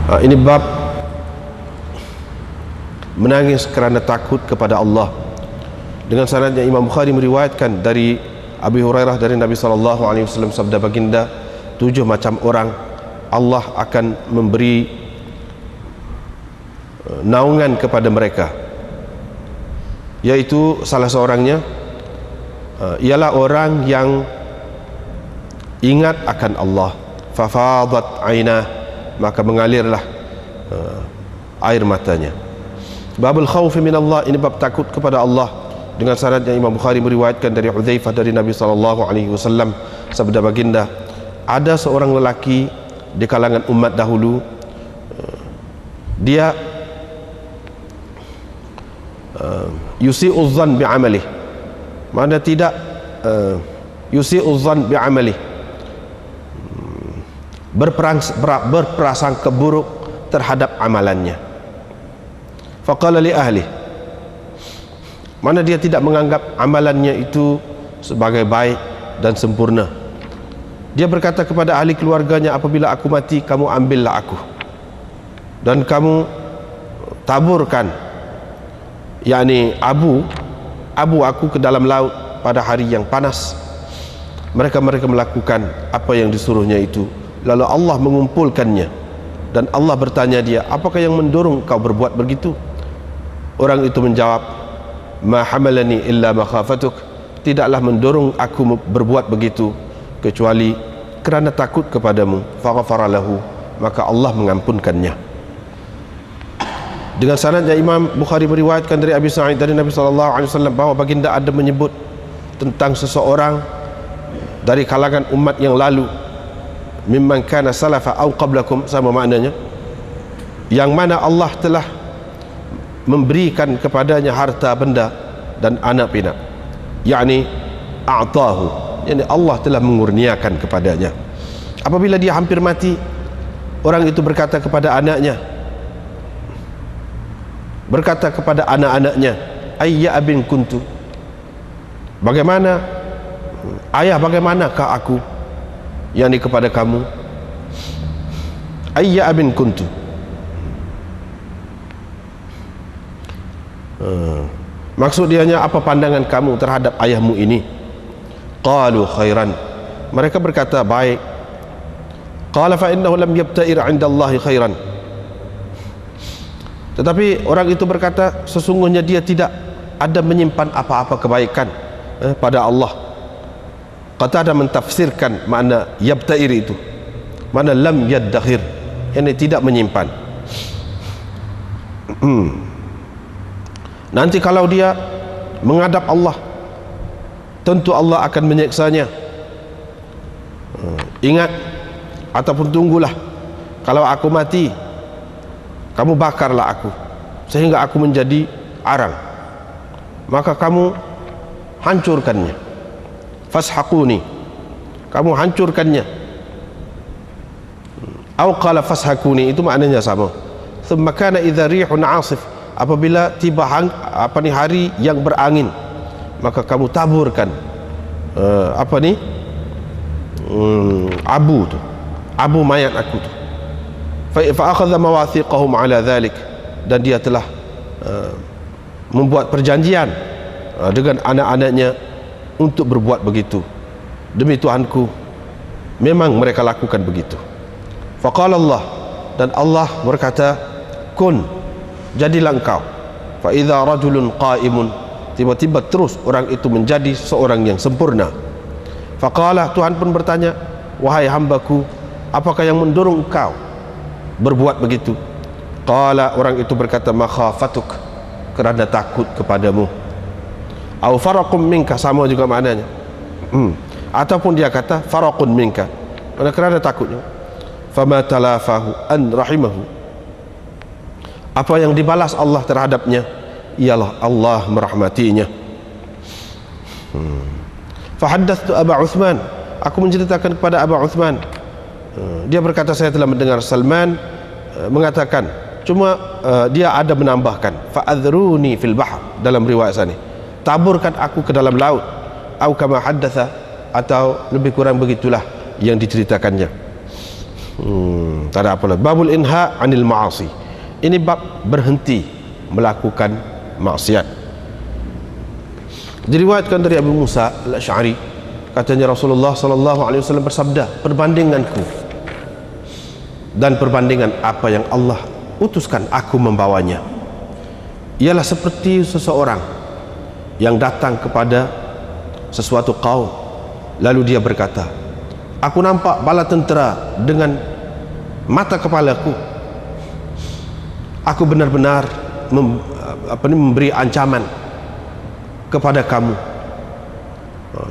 Ini bab menangis kerana takut kepada Allah. Dengan sanadnya Imam Bukhari meriwayatkan dari Abi Hurairah dari Nabi SAW, sabda baginda, 7 macam orang Allah akan memberi naungan kepada mereka, yaitu salah seorangnya ialah orang yang ingat akan Allah, fafadat ainah, maka mengalirlah air matanya. Babul khawfi min Allah, ini bab takut kepada Allah. Dengan sanadnya Imam Bukhari meriwayatkan dari Hudzaifah dari Nabi SAW, sabda baginda, ada seorang lelaki di kalangan umat dahulu, dia yusi'uz zan bi'amalih, mana tidak yusi'uz zan bi'amalih, berprasangka buruk terhadap amalannya. Faqala li ahli, mana dia tidak menganggap amalannya itu sebagai baik dan sempurna. Dia berkata kepada ahli keluarganya, apabila aku mati, kamu ambillah aku dan kamu taburkan, yakni abu aku ke dalam laut pada hari yang panas. Mereka melakukan apa yang disuruhnya itu. Lalu Allah mengumpulkannya dan Allah bertanya dia, apakah yang mendorong kau berbuat begitu? Orang itu menjawab, ma hamalani illa makhafatuk, tidaklah mendorong aku berbuat begitu kecuali kerana takut kepadamu. Faghfara lahu, maka Allah mengampunkannya. Dengan sanadnya Imam Bukhari meriwayatkan dari Abi Sa'id dari Nabi SAW bahawa baginda ada menyebut tentang seseorang dari kalangan umat yang lalu, mimman kana salafa au qablakum, sama maknanya, yang mana Allah telah memberikan kepadanya harta benda dan anak pinak, yakni a'tahu, yakni Allah telah mengurniakan kepadanya. Apabila dia hampir mati, orang itu berkata kepada anaknya, berkata kepada anak-anaknya, ayya abin kuntu, bagaimana ayah, bagaimanakah aku, yakni kepada kamu, ayya abin kuntu, maksud dianya, apa pandangan kamu terhadap ayahmu ini? Qalu khairan, mereka berkata baik. Qala fa innahu lam yabta'ir 'inda Allahi khairan, tetapi orang itu berkata, sesungguhnya dia tidak ada menyimpan apa-apa kebaikan pada Allah. Qatadah mentafsirkan makna yabta'ir itu, makna lam yaddakhir, yang tidak menyimpan. Nanti kalau dia menghadap Allah, tentu Allah akan menyiksanya. Ingat ataupun tunggulah, kalau aku mati, kamu bakarlah aku sehingga aku menjadi arang, maka kamu hancurkannya. Fashaquni, kamu hancurkannya. Au qala fashakuni, itu maknanya sama. Thumma kana idza rihun 'asif, apabila tiba hari yang berangin, maka kamu taburkan abu tu, abu mayat aku tu. Fa akhadha mawathiqahum ala dhalik, dan dia telah membuat perjanjian dengan anak-anaknya untuk berbuat begitu. Demi Tuhanku, memang mereka lakukan begitu. Faqala Allah, dan Allah berkata, kun, jadilah engkau. Fa idza rajulun qa'imun, tiba-tiba terus orang itu menjadi seorang yang sempurna. Faqala, Tuhan pun bertanya, wahai hambaku, apakah yang mendorong engkau berbuat begitu? Qala, orang itu berkata, makhafatuk, kerana takut kepadamu. Au faraqum minka, sama juga maknanya. Ataupun dia kata faraqun minka, kerana takutnya. Fama talafahu an rahimahu, apa yang dibalas Allah terhadapnya ialah Allah merahmatinya. Fahaddathtu Aba Uthman, aku menceritakan kepada Aba Uthman. Dia berkata, saya telah mendengar Salman mengatakan, cuma dia ada menambahkan, fa'adhruni fil bahr, dalam riwayat sini, taburkan aku ke dalam laut, atau kama haddatha, atau lebih kurang begitulah yang diceritakannya. Tak ada apa lagi. Babul inha anil ma'asi. Ini bab berhenti melakukan maksiat. Diriwayatkan dari Abu Musa Al-Asy'ari, katanya Rasulullah sallallahu alaihi wasallam bersabda, perbandinganku dan perbandingan apa yang Allah utuskan aku membawanya ialah seperti seseorang yang datang kepada sesuatu kaum, lalu dia berkata, aku nampak bala tentera dengan mata kepalaku, aku benar-benar memberi ancaman kepada kamu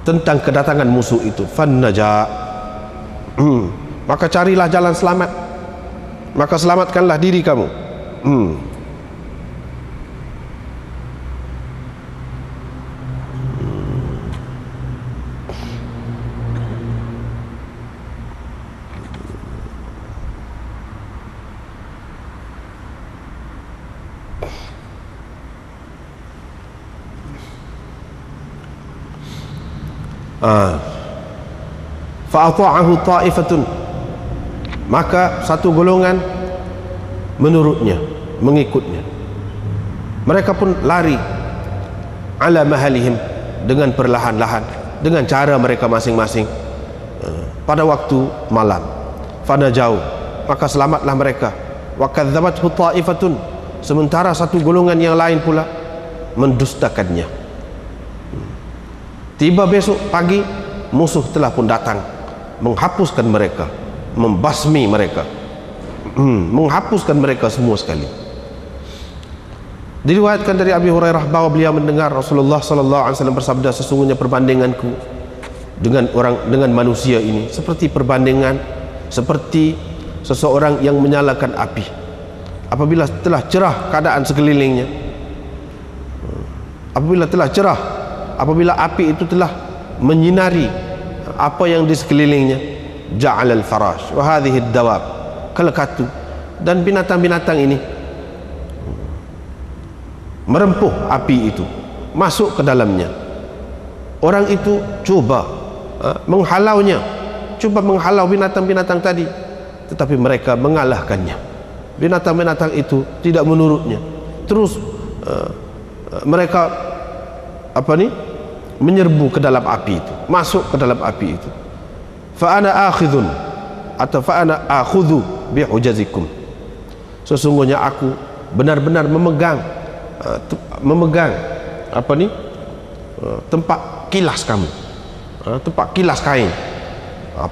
tentang kedatangan musuh itu. Fannaja, maka carilah jalan selamat, maka selamatkanlah diri kamu. Fa'ata'ahu ta'ifatun, maka satu golongan menurutnya, mengikutnya. Mereka pun lari ala mahalihim, dengan perlahan-lahan, dengan cara mereka masing-masing, pada waktu malam. Fanajau, maka selamatlah mereka. Wa kadzabathu ta'ifatun, sementara satu golongan yang lain pula mendustakannya. Tiba besok pagi, musuh telah pun datang menghapuskan mereka, membasmi mereka, menghapuskan mereka semua sekali. Diriwayatkan dari Abi Hurairah bahwa beliau mendengar Rasulullah sallallahu alaihi wasallam bersabda, sesungguhnya perbandinganku dengan manusia ini seperti seseorang yang menyalakan api apabila telah cerah keadaan sekelilingnya. Apabila api itu telah menyinari apa yang di sekelilingnya, ja'al al-farash wa hadhihi ad-dawab, kalkatu, dan binatang-binatang ini merempuh api itu, masuk ke dalamnya. Orang itu cuba menghalaunya, cuba menghalau binatang-binatang tadi, tetapi mereka mengalahkannya. Binatang-binatang itu tidak menurutnya, terus mereka menyerbu ke dalam api itu, masuk ke dalam api itu. Fa ana akhudhu bihujazikum, sesungguhnya aku benar-benar memegang tempat kilas kamu, tempat kilas kain,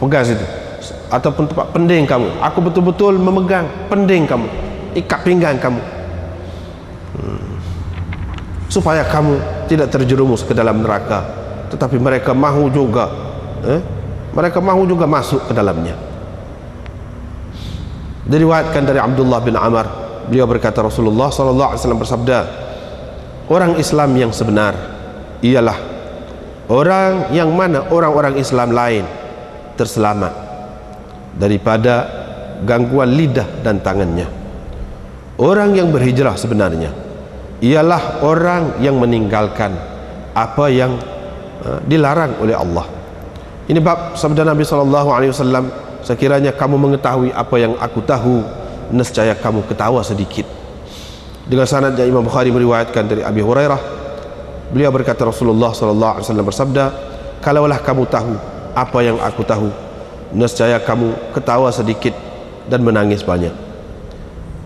pegang situ, ataupun tempat pending kamu. Aku betul-betul memegang pending kamu, ikat pinggang kamu, supaya kamu tidak terjerumus ke dalam neraka. Tetapi mereka mahu juga masuk ke dalamnya. Diriwayatkan dari Abdullah bin Amr, beliau berkata, Rasulullah sallallahu alaihi wasallam bersabda, orang Islam yang sebenar ialah orang yang mana orang-orang Islam lain terselamat daripada gangguan lidah dan tangannya. Orang yang berhijrah sebenarnya ialah orang yang meninggalkan apa yang dilarang oleh Allah. Ini bab sabda Nabi SAW, sekiranya kamu mengetahui apa yang aku tahu, nescaya kamu ketawa sedikit. Dengan sanad yang Imam Bukhari meriwayatkan dari Abi Hurairah, beliau berkata, Rasulullah SAW bersabda, kalaulah kamu tahu apa yang aku tahu, nescaya kamu ketawa sedikit dan menangis banyak.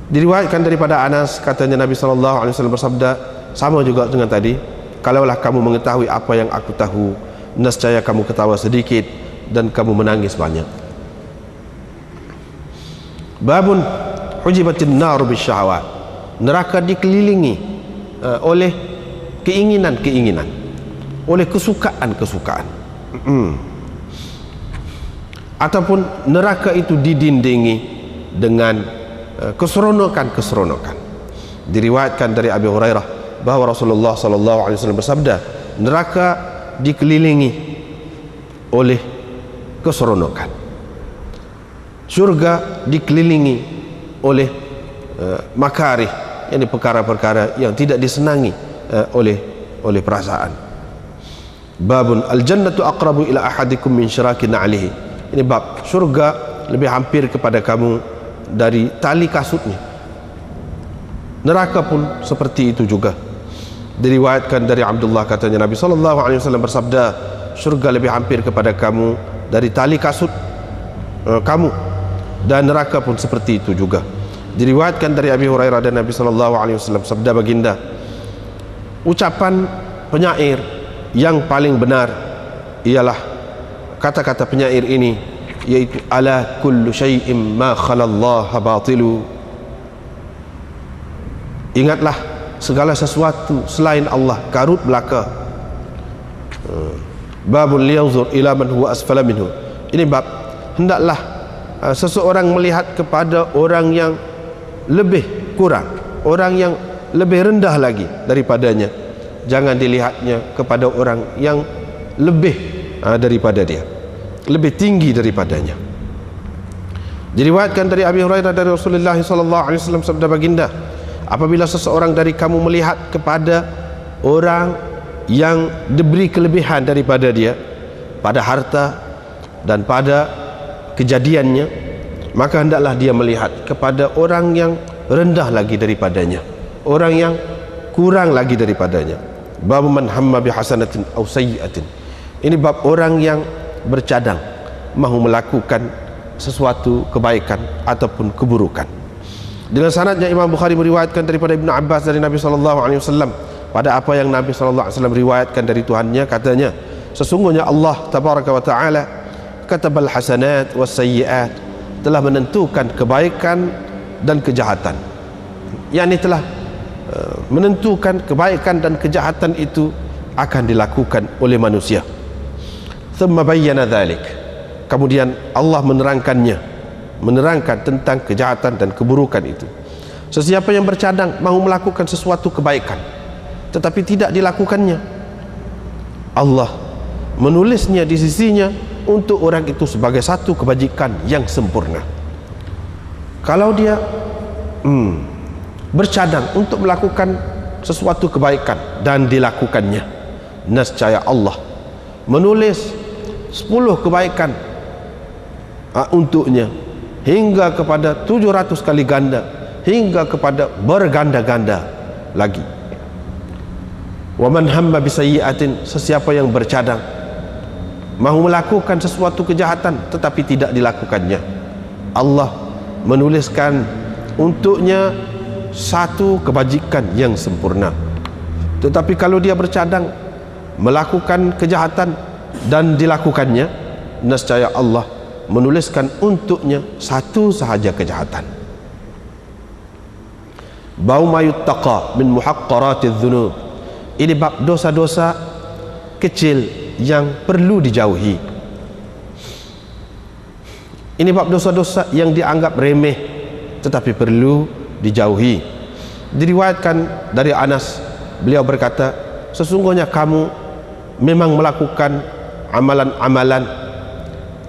Diriwayatkan daripada Anas, katanya Nabi SAW bersabda, sama juga dengan tadi, kalaulah kamu mengetahui apa yang aku tahu, nescaya kamu ketawa sedikit dan kamu menangis banyak. Babun hujibatin nar bisyahawat, neraka dikelilingi oleh keinginan-keinginan, oleh kesukaan-kesukaan. Ataupun neraka itu didindingi dengan keseronokan-keseronokan. Diriwayatkan dari Abi Hurairah bahwa Rasulullah SAW bersabda, neraka dikelilingi oleh keseronokan, surga dikelilingi oleh makarih, yakni perkara-perkara yang tidak disenangi oleh perasaan. Babun al-jannatu aqrabu ila ahadikum min syirakin na'lihi. Ini bab surga lebih hampir kepada kamu dari tali kasutnya. Neraka pun seperti itu juga. Diriwayatkan dari Abdullah, katanya Nabi SAW bersabda, syurga lebih hampir kepada kamu dari tali kasut kamu, dan neraka pun seperti itu juga. Diriwayatkan dari Abi Hurairah dan Nabi SAW sabda baginda, ucapan penyair yang paling benar ialah kata-kata penyair ini, yaitu ala kullu syai'in ma khalallaha batilu. Ingatlah, segala sesuatu selain Allah karut belaka. Babul liyanzur ila man huwa asfala minhu. Ini bab, hendaklah seseorang melihat kepada orang yang lebih kurang, orang yang lebih rendah lagi daripadanya. Jangan dilihatnya kepada orang yang lebih daripada dia, lebih tinggi daripadanya. Diriwayatkan dari Abi Hurairah dari Rasulullah SAW sabda baginda, apabila seseorang dari kamu melihat kepada orang yang diberi kelebihan daripada dia pada harta dan pada kejadiannya, maka hendaklah dia melihat kepada orang yang rendah lagi daripadanya, orang yang kurang lagi daripadanya. Bab man hamma bihasanatin aw sayyi'atin. Ini bab orang yang bercadang mahu melakukan sesuatu kebaikan ataupun keburukan. Dengan sanadnya Imam Bukhari meriwayatkan daripada Ibnu Abbas dari Nabi SAW, pada apa yang Nabi SAW riwayatkan dari Tuhannya, katanya, sesungguhnya Allah tabaraka wa ta'ala katabal hasanat was sayyi'at, telah menentukan kebaikan dan kejahatan. Yakni telah menentukan kebaikan dan kejahatan itu akan dilakukan oleh manusia. Thumma bayyana dhalik, kemudian Allah menerangkannya, menerangkan tentang kejahatan dan keburukan itu. Sesiapa yang bercadang mahu melakukan sesuatu kebaikan tetapi tidak dilakukannya, Allah menulisnya di sisinya untuk orang itu sebagai satu kebajikan yang sempurna. Kalau dia bercadang untuk melakukan sesuatu kebaikan dan dilakukannya, nescaya Allah menulis 10 kebaikan untuknya hingga kepada 700 kali ganda, hingga kepada berganda-ganda lagi. Wa man hamma bisayyi'atin, sesiapa yang bercadang mahu melakukan sesuatu kejahatan tetapi tidak dilakukannya, Allah menuliskan untuknya satu kebajikan yang sempurna. Tetapi kalau dia bercadang melakukan kejahatan dan dilakukannya, nescaya Allah menuliskan untuknya satu sahaja kejahatan. Bau mayuttaqa min muhaqqaratiz dzunub. Ini bab dosa-dosa kecil yang perlu dijauhi. Ini bab dosa-dosa yang dianggap remeh tetapi perlu dijauhi. Diriwayatkan dari Anas, beliau berkata, sesungguhnya kamu memang melakukan amalan-amalan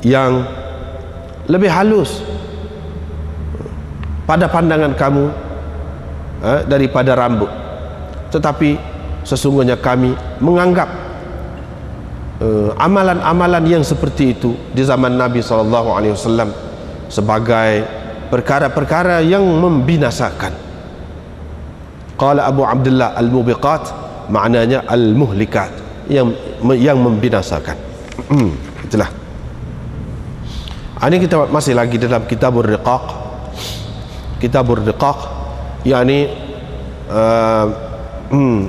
yang lebih halus pada pandangan kamu daripada rambut, tetapi sesungguhnya kami menganggap amalan-amalan yang seperti itu di zaman Nabi SAW sebagai perkara-perkara yang membinasakan. Qala Abu Abdullah al-mubiqat, maknanya al-muhlikat, yang membinasakan. Itulah. Ini kita masih lagi dalam Kitabur Riqaq. Kitabur Riqaq, yakni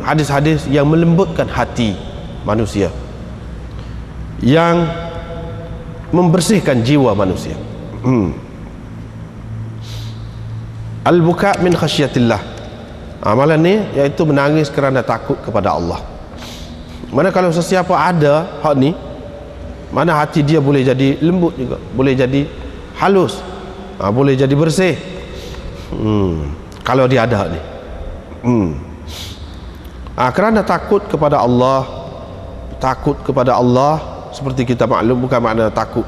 hadis-hadis yang melembutkan hati manusia, yang membersihkan jiwa manusia. Al-buka min khasyatillah, amalan ni iaitu menangis kerana takut kepada Allah. Mana kalau sesiapa ada hak ni, mana hati dia boleh jadi lembut juga, boleh jadi halus, boleh jadi bersih. Kalau dia ada hak ni, kerana takut kepada Allah. Takut kepada Allah seperti kita maklum bukan makna takut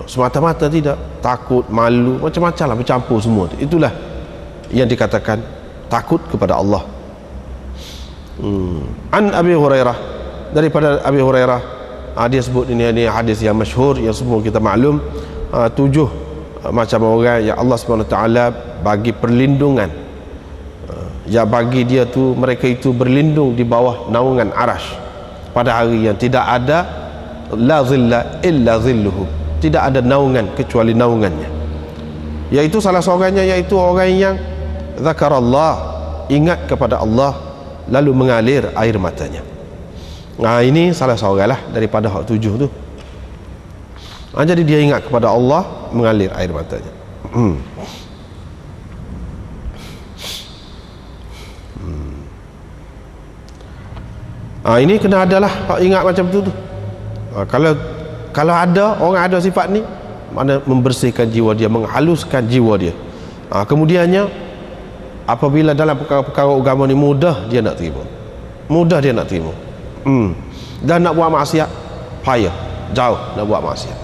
semata-mata, tidak. Takut, malu, macam-macam lah, bercampur semua. Itulah yang dikatakan takut kepada Allah. An Abi Hurairah, daripada Abi Hurairah, dia sebut ini hadis yang masyhur yang semua kita maklum. tujuh macam orang yang Allah SWT bagi perlindungan, yang bagi dia tu, mereka itu berlindung di bawah naungan arash pada hari yang tidak ada la zilla illa zilluhu, tidak ada naungan kecuali naungannya. Yaitu salah seorangnya yaitu orang yang zakarallah, ingat kepada Allah, lalu mengalir air matanya. Nah, ini salah seorang lah daripada hak tujuh tu. Jadi dia ingat kepada Allah, mengalir air matanya. Ini kena adalah hak ingat macam tu. Kalau ada orang ada sifat ni, mana membersihkan jiwa dia, menghaluskan jiwa dia. Kemudiannya apabila dalam perkara-perkara agama ni mudah dia nak terima, mudah dia nak terima. Dan nak buat maksiat payah, jauh nak buat maksiat.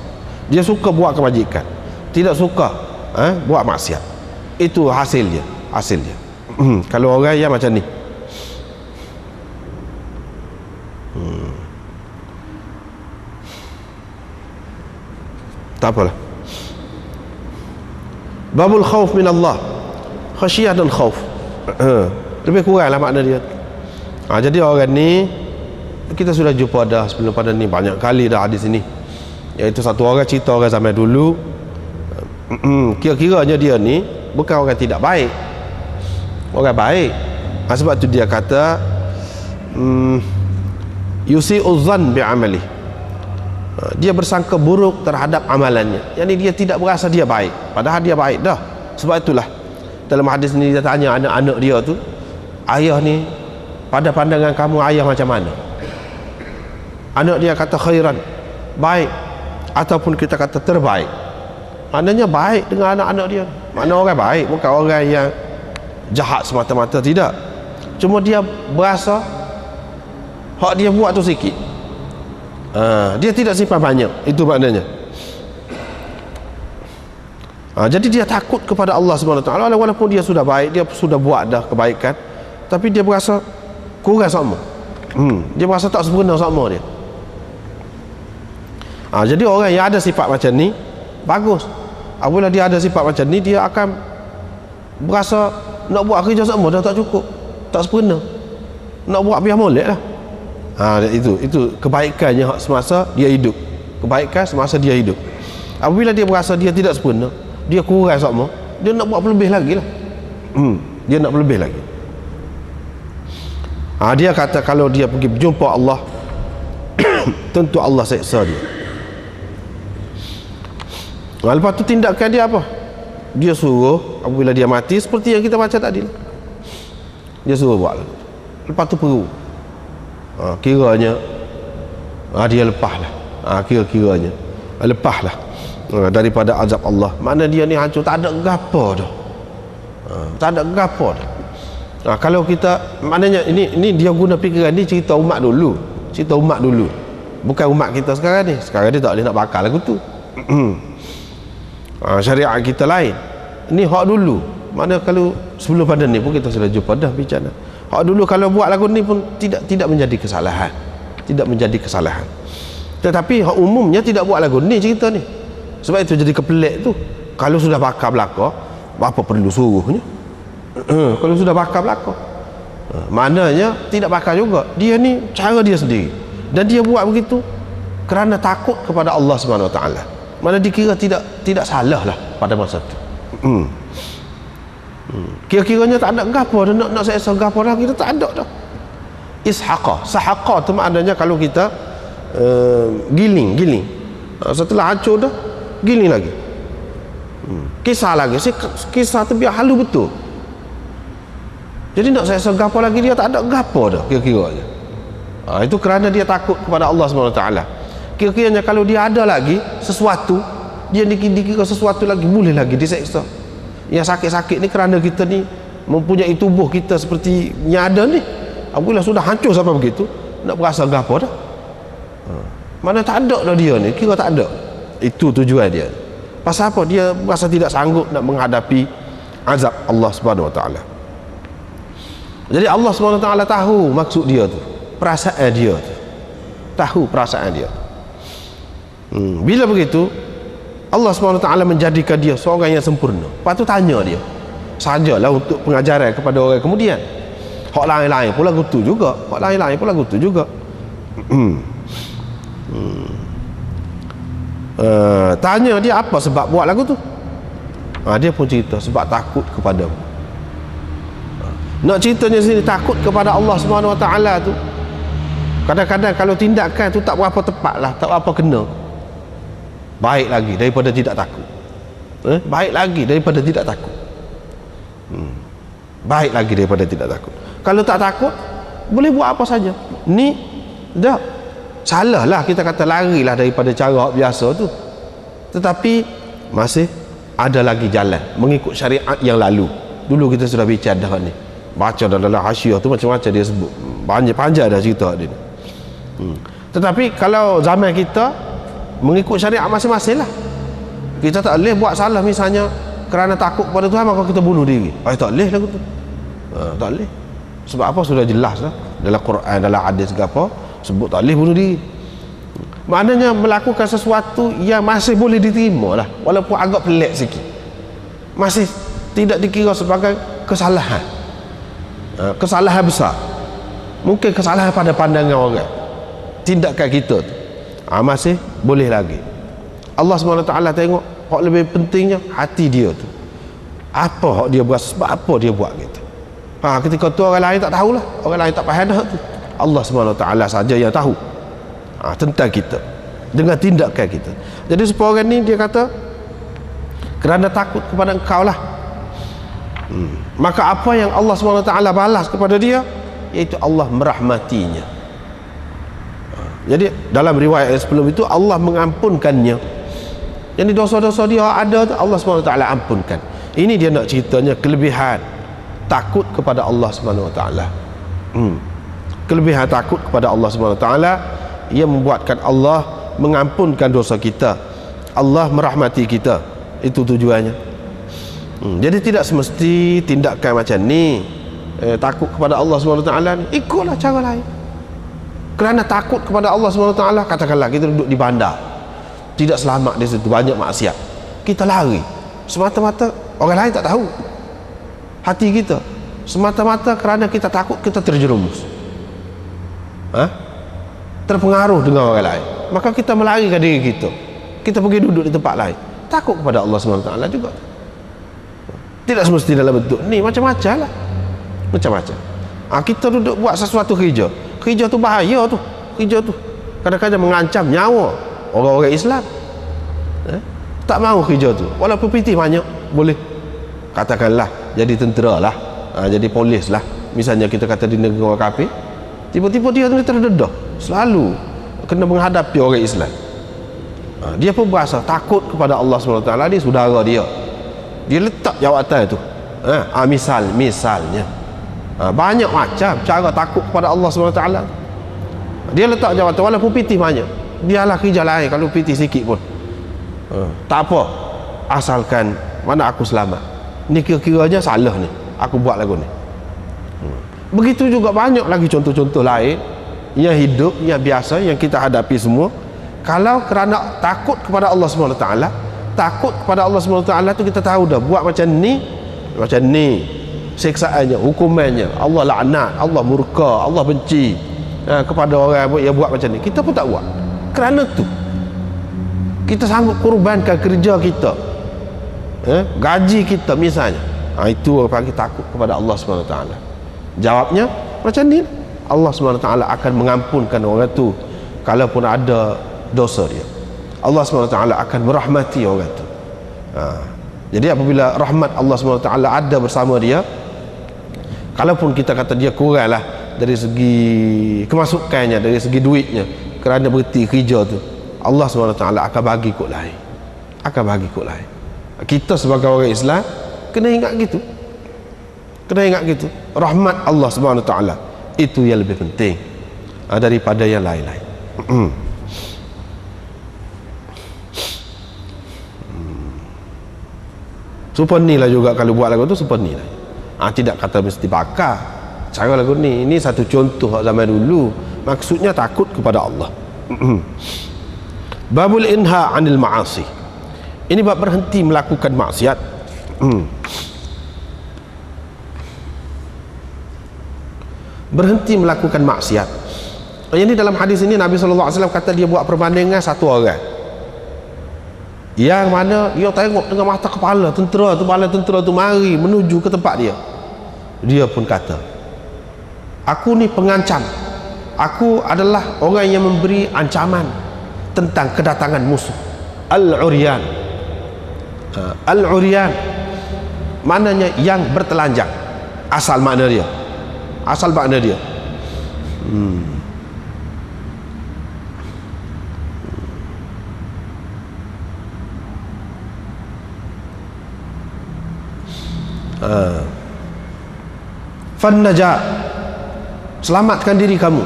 Dia suka buat kebajikan, tidak suka buat maksiat. Itu hasilnya, hasilnya. Kalau orang yang macam ni, tak apalah. Babul khauf min Allah, khasyiyah dan khauf, lebih kurang lah makna dia. Jadi orang ni kita sudah jumpa dah sebelum pada ni banyak kali dah hadis ini, iaitu satu orang cerita orang zaman dulu. Kira-kiranya dia ni bukan orang tidak baik, orang baik. Sebab tu dia kata yusi'u dhann bi'amali, dia bersangka buruk terhadap amalannya. Yani dia tidak berasa dia baik, padahal dia baik dah. Sebab itulah dalam hadis ni dia tanya anak-anak dia tu, ayah ni pada pandangan kamu ayah macam mana? Anak dia kata khairan, baik, ataupun kita kata terbaik. Maknanya baik dengan anak-anak dia. Makna orang baik bukan orang yang jahat semata-mata, tidak. Cuma dia berasa hak dia buat tu sikit, dia tidak simpan banyak, itu maknanya. Jadi dia takut kepada Allah SWT, walaupun dia sudah baik, dia sudah buat dah kebaikan, tapi dia berasa kurang sama. Dia berasa tak sempurna sama dia. Jadi orang yang ada sifat macam ni bagus. Apabila dia ada sifat macam ni, dia akan berasa nak buat kerja sama dah tak cukup, tak sempurna, nak buat biar molek lah. Itu kebaikannya semasa dia hidup, kebaikan semasa dia hidup. Apabila dia berasa dia tidak sempurna, dia kurang sama, dia nak buat lebih lagi lah. Dia nak lebih lagi. Dia kata kalau dia pergi berjumpa Allah tentu Allah seksa dia. Lepas tu tindakan dia apa? Dia suruh apabila dia mati seperti yang kita baca tadi, dia suruh buat. Lepas tu perlu kiranya dia lepaslah, kira-kiranya lepaslah daripada azab Allah. Mana dia ni hancur, tak ada gapo dah, tak ada gapo dah. Kalau kita, maknanya ini dia guna fikiran ni, cerita umat dulu, cerita umat dulu, bukan umat kita sekarang ni. Sekarang ni tak boleh nak bakar lagu tu. Syariat kita lain. Ini hak dulu. Mana kalau sebelum pada ni pun kita sudah jumpa dah bicara. Hak dulu kalau buat lagu ni pun tidak menjadi kesalahan, tidak menjadi kesalahan. Tetapi hak umumnya tidak buat lagu ni, cerita ni. Sebab itu jadi kepelik tu. Kalau sudah bakar belaka, apa perlu suruhnya? Kalau sudah bakar belaka, maknanya tidak bakar juga. Dia ni cara dia sendiri, dan dia buat begitu kerana takut kepada Allah SWT. Mana dikira tidak salah lah pada masa tu. Kira-kiranya tak ada gapo dah, nak seksa gapo dah, kita tak ada dah. Ishaqa, sahaqa tu maknanya kalau kita giling, setelah hancur dah giling lagi, kisah lagi, kisah tu biar halu betul. Jadi nak seksa gapo lagi, dia tak ada gapo dah kira-kiranya. Itu kerana dia takut kepada Allah SWT. Kira-kiranya kalau dia ada lagi sesuatu, dia dikira sesuatu lagi, boleh lagi diseksa. Yang sakit-sakit ni kerana kita ni mempunyai tubuh kita seperti yang ada ni. Apabila sudah hancur sampai begitu, nak berasa gapo dah? Mana tak ada dah dia ni, kira tak ada. Itu tujuan dia. Pasal apa? Dia berasa tidak sanggup nak menghadapi azab Allah SWT. Jadi Allah SWT tahu maksud dia tu, perasaan dia tu, tahu perasaan dia. Bila begitu, Allah SWT menjadikan dia seorang yang sempurna. Lepas tu tanya dia, sajalah untuk pengajaran kepada orang kemudian. Hak lain-lain pula gitu juga, hak lain-lain pula gitu juga. Tanya dia apa sebab buat lagu tu. Dia pun cerita sebab takut kepadamu. Nak ceritanya sini, takut kepada Allah Subhanahu Wa Taala tu, kadang-kadang kalau tindakan tu tak berapa tepat lah, tak berapa kena, baik lagi daripada tidak takut. Baik lagi daripada tidak takut. Baik lagi daripada tidak takut. Kalau tak takut, boleh buat apa saja. Ni dah salah lah kita kata larilah daripada cara biasa tu. Tetapi masih ada lagi jalan mengikut syariat yang lalu. Dulu kita sudah bicara dah ni. Baca dalam hasyiah tu macam-macam dia sebut. Panjang dah cerita dia. Tetapi kalau zaman kita mengikut syariat masing-masing lah. Kita tak boleh buat salah misalnya kerana takut kepada Tuhan maka kita bunuh diri. Tak boleh lagu tu. Tak boleh. Sebab apa? Sudah jelas lah dalam Quran, dalam hadis ke apa, sebut tak boleh bunuh diri. Maknanya melakukan sesuatu yang masih boleh diterima lah, walaupun agak pelik sikit, masih tidak dikira sebagai kesalahan. Kesalahan besar, mungkin kesalahan pada pandangan orang, tindakan kita tu masih boleh lagi. Allah SWT tengok hak lebih pentingnya hati dia tu, apa hak dia buat, sebab apa dia buat gitu. Ketika tu orang lain tak tahulah, orang lain tak faham dah tu. Allah SWT saja yang tahu tentang kita dengan tindakan kita. Jadi supaya orang ni dia kata kerana takut kepada engkau lah, maka apa yang Allah SWT balas kepada dia, iaitu Allah merahmatinya. Jadi dalam riwayat yang sebelum itu Allah mengampunkannya. Jadi dosa-dosa dia ada tu Allah SWT ampunkan. Ini dia nak ceritanya kelebihan takut kepada Allah SWT. Kelebihan takut kepada Allah SWT ia membuatkan Allah mengampunkan dosa kita, Allah merahmati kita. Itu tujuannya. Jadi tidak semesti tindakan macam ni. Takut kepada Allah SWT ni, ikutlah cara lain. Kerana takut kepada Allah SWT, katakanlah kita duduk di bandar, tidak selamat di situ, banyak maksiat, kita lari semata-mata orang lain tak tahu. Hati kita semata-mata kerana kita takut, kita terjerumus, terpengaruh dengan orang lain, maka kita melarikan diri kita, kita pergi duduk di tempat lain. Takut kepada Allah SWT juga. Tidak semesti dalam bentuk ni, macam-macam lah, macam-macam. Kita duduk buat sesuatu kerja tu bahaya tu, kerja tu kadang-kadang mengancam nyawa orang-orang Islam. Tak mahu kerja tu, walaupun pitih banyak, boleh katakanlah jadi tentera lah, jadi polis lah misalnya, kita kata di negara orang kafir, tiba-tiba dia ni terdedah, selalu kena menghadapi orang Islam. Dia pun berasa takut kepada Allah SWT, dia saudara dia letak jawatan tu. Misalnya banyak macam cara takut kepada Allah SWT. Dia letak jawatan walaupun pitih banyak, biarlah kerja lain kalau pitih sikit pun, tak apa, asalkan mana aku selamat. Ni kira-kiranya salah ni aku buat lagu ni. Begitu juga banyak lagi contoh-contoh lain yang hidup, yang biasa, yang kita hadapi semua. Kalau kerana takut kepada Allah SWT, takut kepada Allah SWT tu kita tahu dah, buat macam ni siksaannya, hukumannya, Allah laknat, Allah murka, Allah benci kepada orang yang buat macam ni. Kita pun tak buat. Kerana tu kita sanggup korbankan kerja kita, gaji kita misalnya. Itu orang panggil takut kepada Allah SWT. Jawabnya macam ni, Allah SWT akan mengampunkan orang tu kalaupun ada dosa dia. Allah SWT akan merahmati orang tu. Jadi apabila rahmat Allah SWT ada bersama dia, kalaupun kita kata dia kurang lah dari segi kemasukannya, dari segi duitnya, kerana berhenti kerja tu, Allah SWT akan bagi kot lain, akan bagi kot lain. Kita sebagai orang Islam kena ingat gitu, kena ingat gitu. Rahmat Allah SWT itu yang lebih penting daripada yang lain-lain. Seperti lah juga kalau buat lagu tu, seperti lah. Tidak kata mesti bakar cara lagu ni. Ini satu contoh zaman dulu, maksudnya takut kepada Allah. Babul inha anil ma'asi. Ini bab berhenti melakukan maksiat. Berhenti melakukan maksiat. Ini dalam hadis ini Nabi SAW kata dia buat perbandingan satu orang yang mana dia tengok dengan mata kepala tentera tu mari menuju ke tempat dia. Dia pun kata, aku ni pengancam, aku adalah orang yang memberi ancaman tentang kedatangan musuh. Al-uryan. Al-uryan maknanya yang bertelanjang. Asal makna dia. Fannaja, selamatkan diri kamu.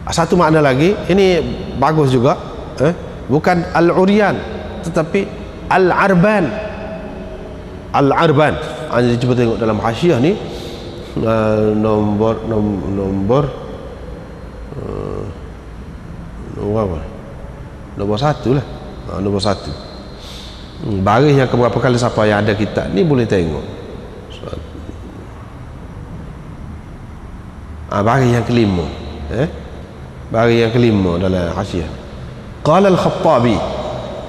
Satu makna lagi, ini bagus juga, bukan al-uryan tetapi al-arban. Al-arban. Cuba tengok dalam hasyiah ni, nombor apa? Nombor 1 lah. Nombor 1. Baris yang keberapa kali siapa yang ada kitab ni boleh tengok. Baris yang kelima, baris yang kelima dalam hasyiah. Qala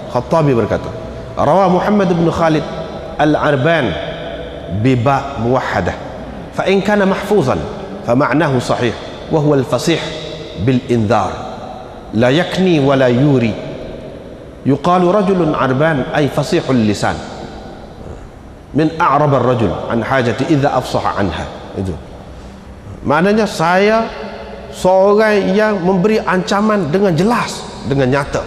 Khattabi berkata, rawa Muhammad bin Khalid al-Arban biba muwahhadah fa in kana mahfuzan fa ma'nahu sahih wa huwa al-fasih bil inzar la yakni wa la yuri yuqalu rajulun arban ay fasihul lisan min a'rab ar-rajul an hajati idza afsaha anha. Itu maknanya saya seorang yang memberi ancaman dengan jelas, dengan nyata.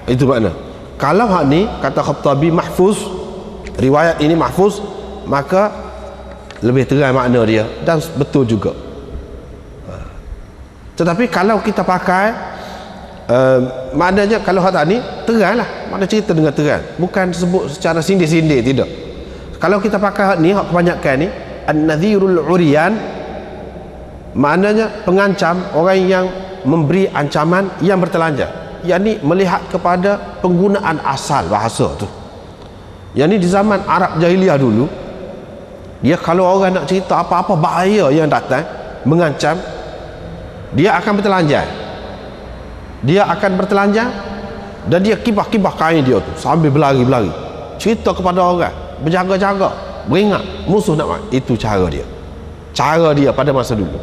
Itu makna. Kalau hak ni kata Khattabi mahfuz, riwayat ini mahfuz, maka lebih terang makna dia dan betul juga. Tetapi kalau kita pakai maknanya, kalau hak ni teranglah, makna cerita dengan terang, bukan sebut secara sindir-sindir, tidak. Kalau kita pakai hak ni, hak kebanyakan ni an-nadhirul uryan, maknanya pengancam, orang yang memberi ancaman yang bertelanjang, yakni melihat kepada penggunaan asal bahasa tu. Yang ni di zaman Arab jahiliah dulu, dia kalau orang nak cerita apa-apa bahaya yang datang mengancam, dia akan bertelanjang dan dia kibah-kibah kain dia tu sambil berlari-berlari, cerita kepada orang, berjaga-jaga, beringat musuh nak mati. Itu cara dia pada masa dulu.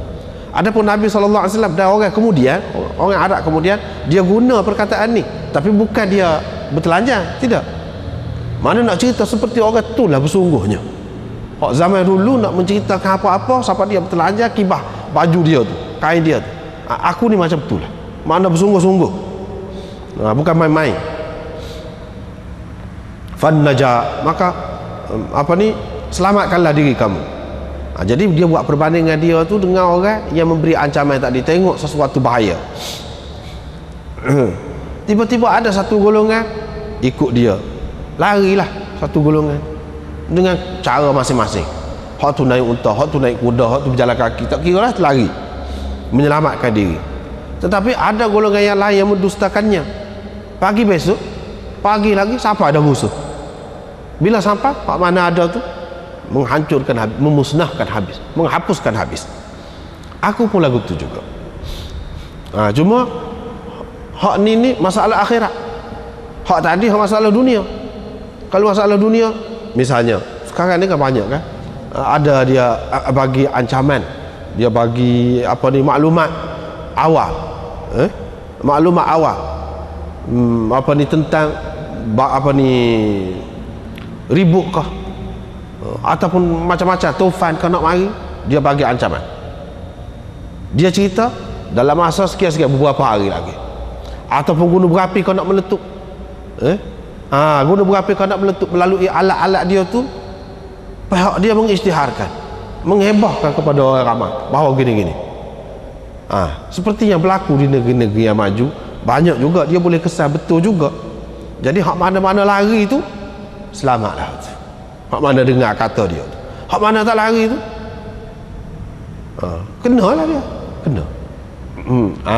Adapun Nabi SAW dan orang Arab kemudian, dia guna perkataan ni, tapi bukan dia bertelanjang, tidak. Mana nak cerita seperti orang tu lah bersungguhnya. Hak zaman dulu nak menceritakan apa-apa sampai dia bertelanjang, kibah baju dia tu, kain dia tu. Aku ni macam tu lah, mana bersungguh-sungguh, bukan main-main. Fannaja, maka selamatkanlah diri kamu. Jadi dia buat perbandingan dia tu dengan orang yang memberi ancaman tadi. Tengok sesuatu bahaya, tiba-tiba ada satu golongan ikut dia, larilah satu golongan dengan cara masing-masing. Hak tu naik unta, hak tu naik kuda, hak tu berjalan kaki, tak kira lah, lari menyelamatkan diri. Tetapi ada golongan yang lain yang mendustakannya. Pagi besok, pagi lagi sampai ada musuh. Bila sampai, hak mana ada tu menghancurkan habis, memusnahkan habis, menghapuskan habis. Aku pun lagu tu juga. Cuma hak ni masalah akhirat, hak tadi hak masalah dunia. Kalau masalah dunia, misalnya sekarang ni kan banyak kan, ada dia bagi ancaman, dia bagi maklumat awal, maklumat awal, tentang ribut kah ataupun macam-macam tufan kau nak mari, dia bagi ancaman. Dia cerita dalam masa sekian-sekian beberapa hari lagi, ataupun gunung berapi kau nak meletup, gunung berapi kau nak meletup melalui alat-alat dia tu. Pihak dia mengisytiharkan, menghebahkan kepada orang ramai bahawa gini-gini. Seperti yang berlaku di negeri-negeri yang maju, banyak juga dia boleh kesan betul juga. Jadi hak mana-mana lari tu selamatlah. Hak mana dengar kata dia tu, hak mana tak lari tu kenalah dia, kena.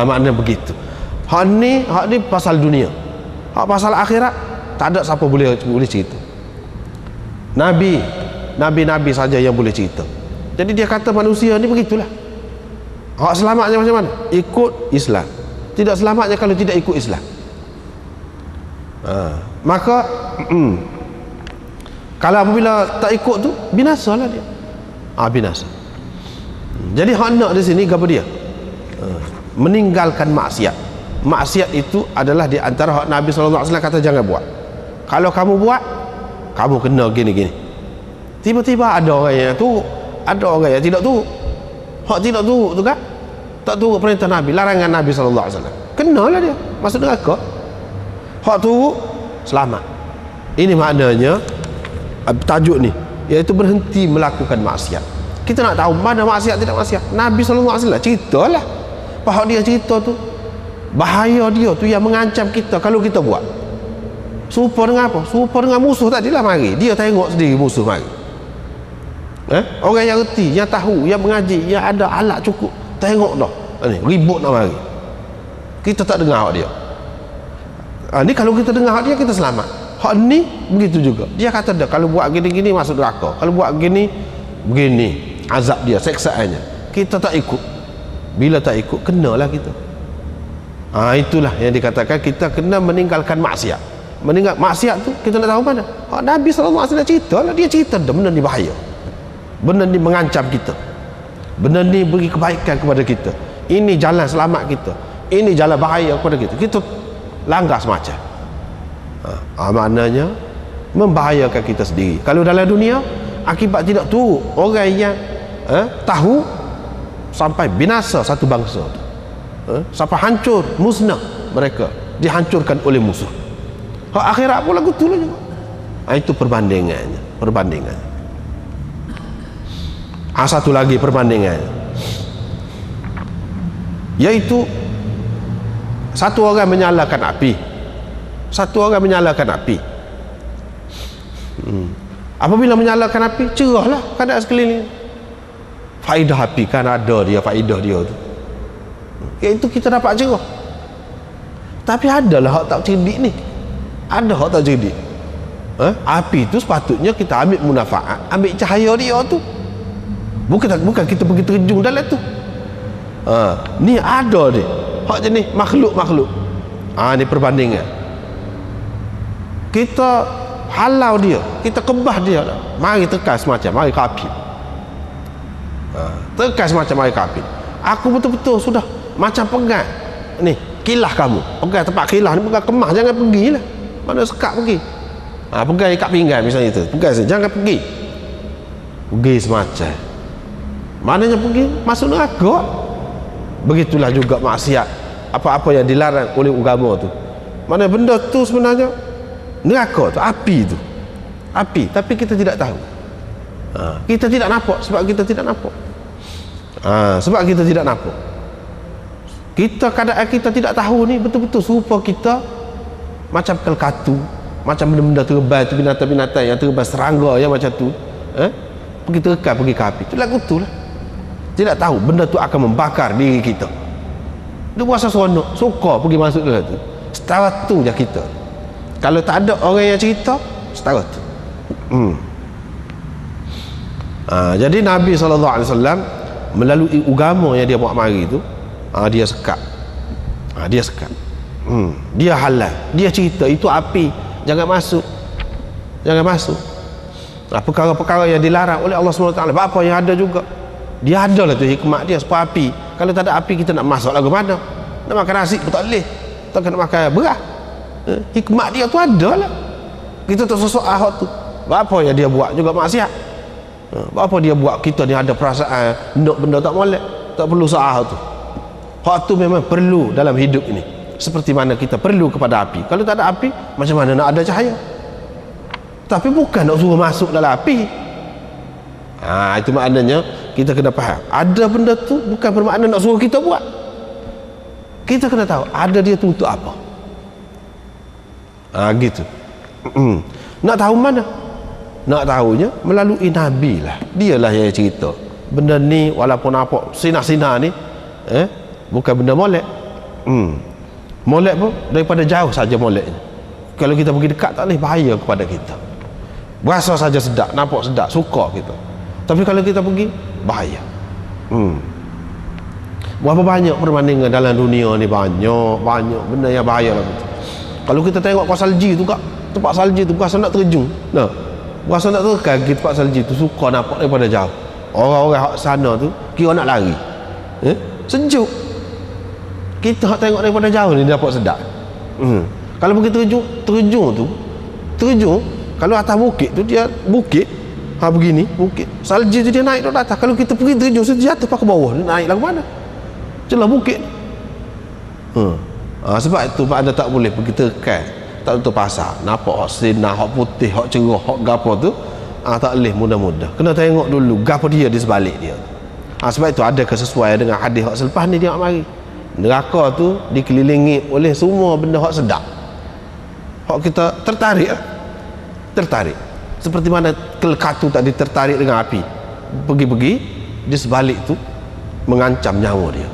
Maknanya begitu. Hak ni pasal dunia, pasal akhirat tak ada siapa boleh cerita. Nabi saja yang boleh cerita. Jadi dia kata manusia ni begitulah. Hak selamatnya macam mana? Ikut Islam. Tidak selamatnya kalau tidak ikut Islam. Maka kalau apabila tak ikut tu, binasalah dia. Binasa. Jadi hak nak di sini apa dia? Meninggalkan maksiat. Maksiat itu adalah di antara hak Nabi SAW kata jangan buat. Kalau kamu buat, kamu kena gini-gini. Tiba-tiba ada orang yang tu, ada orang yang tidak tu. Hak tidak tu kan? Tak turut perintah Nabi, larangan Nabi SAW, kenalah dia masuk neraka. Hak tu selamat. Ini maknanya tajuk ni, iaitu berhenti melakukan maksiat. Kita nak tahu mana maksiat tidak maksiat, Nabi SAW ceritalah. Hak dia cerita tu, bahaya dia tu yang mengancam kita kalau kita buat. Serupa dengan apa? Serupa dengan musuh tadilah mari. Dia tengok sendiri musuh mari. Orang yang reti, yang tahu, yang mengaji, yang ada alat cukup, tengok dah ni ribut nak mari, kita tak dengar hak dia. Ni kalau kita dengar hak dia, kita selamat. Hak ni begitu juga, dia kata dah kalau buat gini-gini masuk neraka, kalau buat gini begini azab dia, seksaannya. Kita tak ikut. Bila tak ikut, kenalah kita. Itulah yang dikatakan kita kena meninggalkan maksiat. Meninggal maksiat tu kita nak tahu mana. Nabi SAW cerita lah, dia cerita dah benda ni bahaya, benda ni mengancam kita, benda ni beri kebaikan kepada kita, ini jalan selamat kita, ini jalan bahaya kepada kita, kita langgar semacam. Maknanya membahayakan kita sendiri. Kalau dalam dunia, akibat tidak turut orang yang tahu, sampai binasa satu bangsa tu, sampai hancur, musnah mereka, dihancurkan oleh musuh. Hak akhirat pula gitu lah juga. Itu perbandingannya. Satu lagi perbandingannya, iaitu satu orang menyalakan api, apabila menyalakan api, cerahlah keadaan sekeliling. Faedah api kan ada dia, faedah dia tu, iaitu kita dapat cerah. Tapi adalah hak tak cerdik ni, ada hak tak cerdik. Api tu sepatutnya kita ambil munafaat, ambil cahaya dia tu, bukan kita pergi terjun dalam tu. Ni ada dia hak jenis makhluk. Ni perbandingan. Kita halau dia, kita kebah dia, mari tekas macam mari ke api. Tekas macam mari ke api. Aku betul-betul sudah macam pegang ni kilah, kamu pegang tempat kilah ni, pegang kemah, jangan pergilah. Mana sekat pergi, pegang ikat pinggan misalnya tu, pegang jangan pergi semacam, maknanya pergi masuk neraka. Begitulah juga maksiat, apa-apa yang dilarang oleh agama tu, mana benda tu sebenarnya neraka tu, api, tapi kita tidak tahu. Kita tidak nampak sebab kita tidak nampak. Kita keadaan kita tidak tahu ni betul-betul serupa kita macam kelkatu, macam benda-benda terbang tu, binatang-binatang yang terbang, serangga yang macam tu, pergi terkam, pergi ke api. Itulah kutulah. Tidak tahu benda tu akan membakar diri kita. Dia berasa seronok, suka pergi masuk ke situ. Setara tu je kita. Kalau tak ada orang yang cerita, setara tu. Jadi Nabi SAW melalui agama yang dia buat mari tu, dia sekat. Dia halal, dia cerita itu api, jangan masuk. Perkara-perkara yang dilarang oleh Allah SWT, apa yang ada juga, dia ada lah tu hikmat dia supaya api. Kalau tak ada api, kita nak masuk lagu mana? Nak makan nasi pun tak boleh, tak kena makan beras. Hikmat dia tu ada lah. Kita tak sosok ahok tu, apa yang dia buat juga maksiat. Apa dia buat, kita ni ada perasaan nak benda tak molek, tak perlu seahok tu. Hak tu memang perlu dalam hidup ini, seperti mana kita perlu kepada api. Kalau tak ada api, macam mana nak ada cahaya? Tapi bukan nak suruh masuk dalam api. Itu maknanya kita kena faham, ada benda tu bukan bermakna nak suruh kita buat. Kita kena tahu ada dia tu untuk apa. Gitu. Nak tahu mana? Nak tahunya melalui Nabi lah. Dialah yang cerita benda ni, walaupun apa sinar-sinar ni bukan benda molek. Molek pun daripada jauh saja moleknya. Kalau kita pergi dekat tak boleh, bahaya kepada kita. Berasa saja sedap, nampak sedap, suka kita. Tapi kalau kita pergi, bahaya. Berapa banyak perbandingan dalam dunia ni, banyak benda yang bahaya lah. Kalau kita tengok kat salji tu kak, tempat salji tu berasa nak terjun. Nah, berasa nak terkagum tempat salji tu, suka nampak daripada jauh. Orang-orang sana tu kira nak lari. Sejuk. Kita tengok daripada jauh ni dapat sedap. Kalau pergi terjun kalau atas bukit tu, dia bukit begini, bukit salji tu dia naik ke atas. Kalau kita pergi terjun, dia jatuh ke bawah, dia naik lah ke mana? Jelah bukit. Sebab itu anda tak boleh pergi tekan, tak tutup pasar, nampak hak sinar, hak putih, hak cerah, hak gapo tu, tak boleh mudah-mudah. Kena tengok dulu gapo dia di sebalik dia. Sebab itu ada kesesuaian dengan hadis hak selepas ni. Tengok mari, neraka tu dikelilingi oleh semua benda hak sedap, hak kita tertarik seperti mana kelekatu tadi tertarik dengan api, pergi-pergi di sebalik tu mengancam nyawa dia.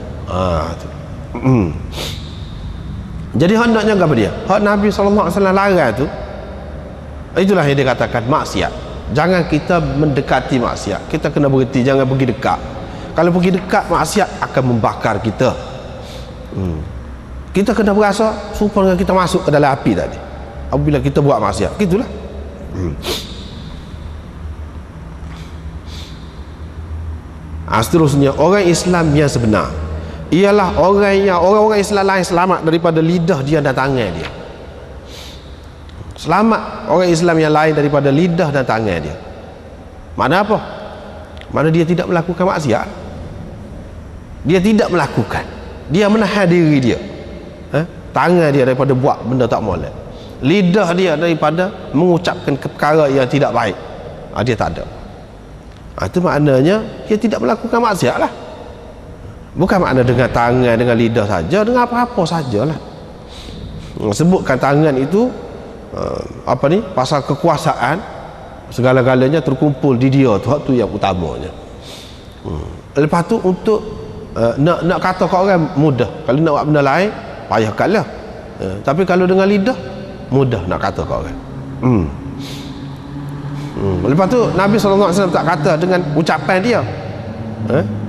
Jadi hendaknya apa dia? Hak Nabi SAW larang tu, itulah yang dikatakan maksiat. Jangan kita mendekati maksiat, kita kena berhenti, jangan pergi dekat. Kalau pergi dekat, maksiat akan membakar kita. Kita kena berasa supaya kita masuk ke dalam api tadi apabila kita buat maksiat, gitulah. Seterusnya, orang Islam yang sebenar ialah orang-orang Islam lain selamat daripada lidah dia dan tangan dia. Selamat orang Islam yang lain daripada lidah dan tangan dia. Mana apa? Mana dia tidak melakukan maksiat, dia tidak melakukan, dia menahan diri dia, tangan dia daripada buat benda tak molek, lidah dia daripada mengucapkan perkara yang tidak baik, dia tak ada. Itu maknanya dia tidak melakukan maksiat lah. Bukan makna dengan tangan, dengan lidah saja, dengan apa-apa sajalah. Sebutkan tangan itu pasal kekuasaan, segala-galanya terkumpul di dia tu yang utamanya. Lepas tu untuk nak kata ke orang mudah, kalau nak buat benda lain payahkanlah. Tapi kalau dengan lidah mudah nak kata ke orang. Lepas tu Nabi SAW tak kata dengan ucapan dia,